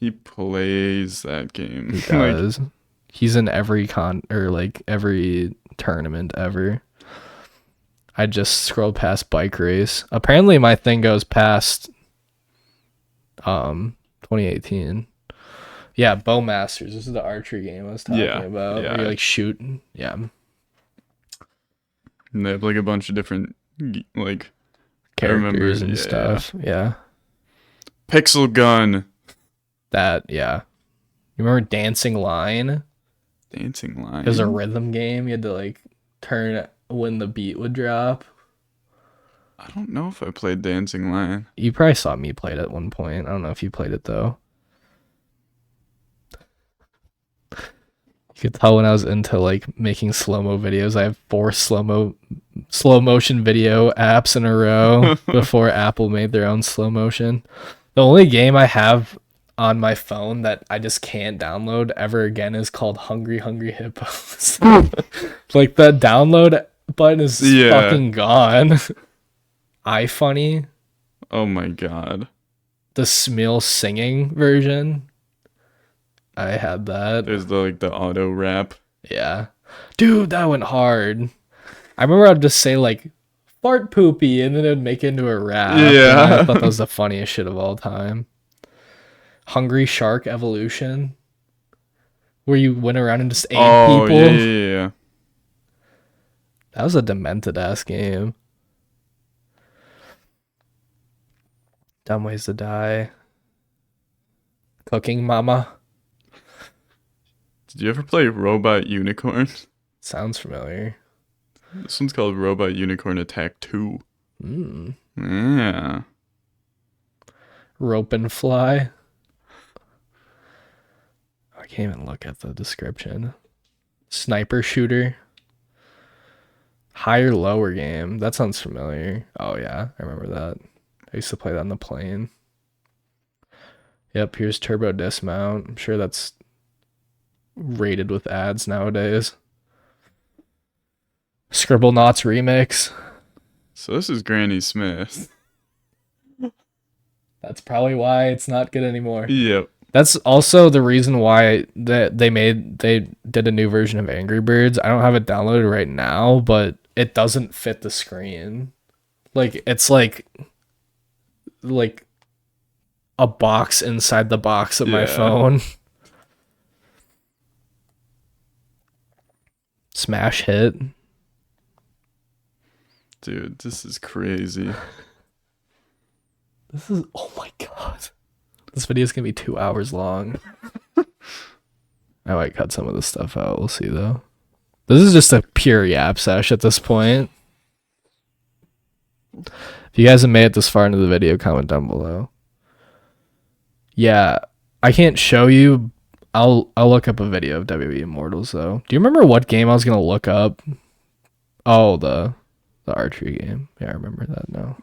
He plays that game. He does. He's in every every tournament ever. I just scrolled past Bike Race. Apparently my thing goes past 2018. Yeah, Bowmasters. This is the archery game I was talking about. Yeah. Where you like shoot. Yeah. And they have like a bunch of different like I remember, Characters and stuff. Yeah. Pixel Gun. That, yeah. You remember Dancing Line? Dancing Line. It was a rhythm game. You had to like turn when the beat would drop. I don't know if I played Dancing Line. You probably saw me play it at one point. I don't know if you played it though. You could tell when I was into like making slow-mo videos. I have 4 slow motion video apps in a row before Apple made their own slow motion. The only game I have on my phone that I just can't download ever again is called Hungry Hungry Hippos. Like the download button is fucking gone. iFunny. Oh my god. The Smil singing version. I had that. There's the auto rap. Yeah. Dude, that went hard. I remember I'd just say like fart poopy and then it'd make it into a rap. Yeah. I thought that was the funniest shit of all time. Hungry Shark Evolution. Where you went around and just ate people. Yeah. That was a demented ass game. Dumb Ways to Die. Cooking Mama. Did you ever play Robot Unicorn? Sounds familiar. This one's called Robot Unicorn Attack 2. Yeah. Rope and Fly. I can't even look at the description. Sniper Shooter. Higher Lower Game. That sounds familiar. Oh yeah, I remember that. I used to play that on the plane. Yep, here's Turbo Dismount. I'm sure that's rated with ads nowadays. Scribble Knots Remix. So this is Granny Smith. That's probably why it's not good anymore. Yep. That's also the reason why they did a new version of Angry Birds. I don't have it downloaded right now, but it doesn't fit the screen. Like it's like a box inside the box of my phone. Smash Hit. Dude, this is crazy. This is, oh my god. This video is gonna be 2 hours long. I might cut some of this stuff out. We'll see though. This is just a pure yap sesh at this point. If you guys have made it this far into the video, comment down below. Yeah, I can't show you. I'll look up a video of WWE Immortals though. Do you remember what game I was gonna look up? Oh, the archery game. Yeah, I remember that now.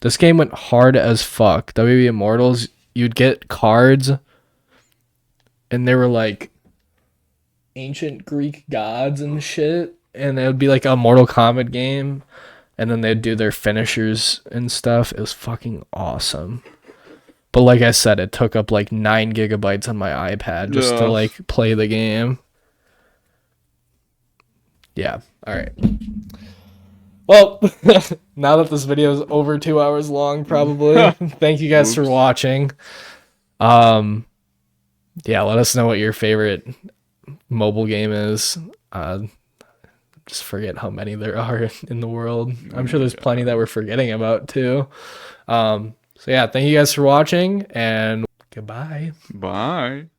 This game went hard as fuck. WWE Immortals, you'd get cards and they were like ancient Greek gods and shit. And it would be like a Mortal Kombat game. And then they'd do their finishers and stuff. It was fucking awesome. But like I said, it took up like 9 gigabytes on my iPad just to like play the game. Yeah. All right. Well, now that this video is over 2 hours long, probably. Thank you guys for watching. Yeah, let us know what your favorite mobile game is. Just forget how many there are in the world. I'm sure there's plenty that we're forgetting about too. So yeah, thank you guys for watching and goodbye. Bye.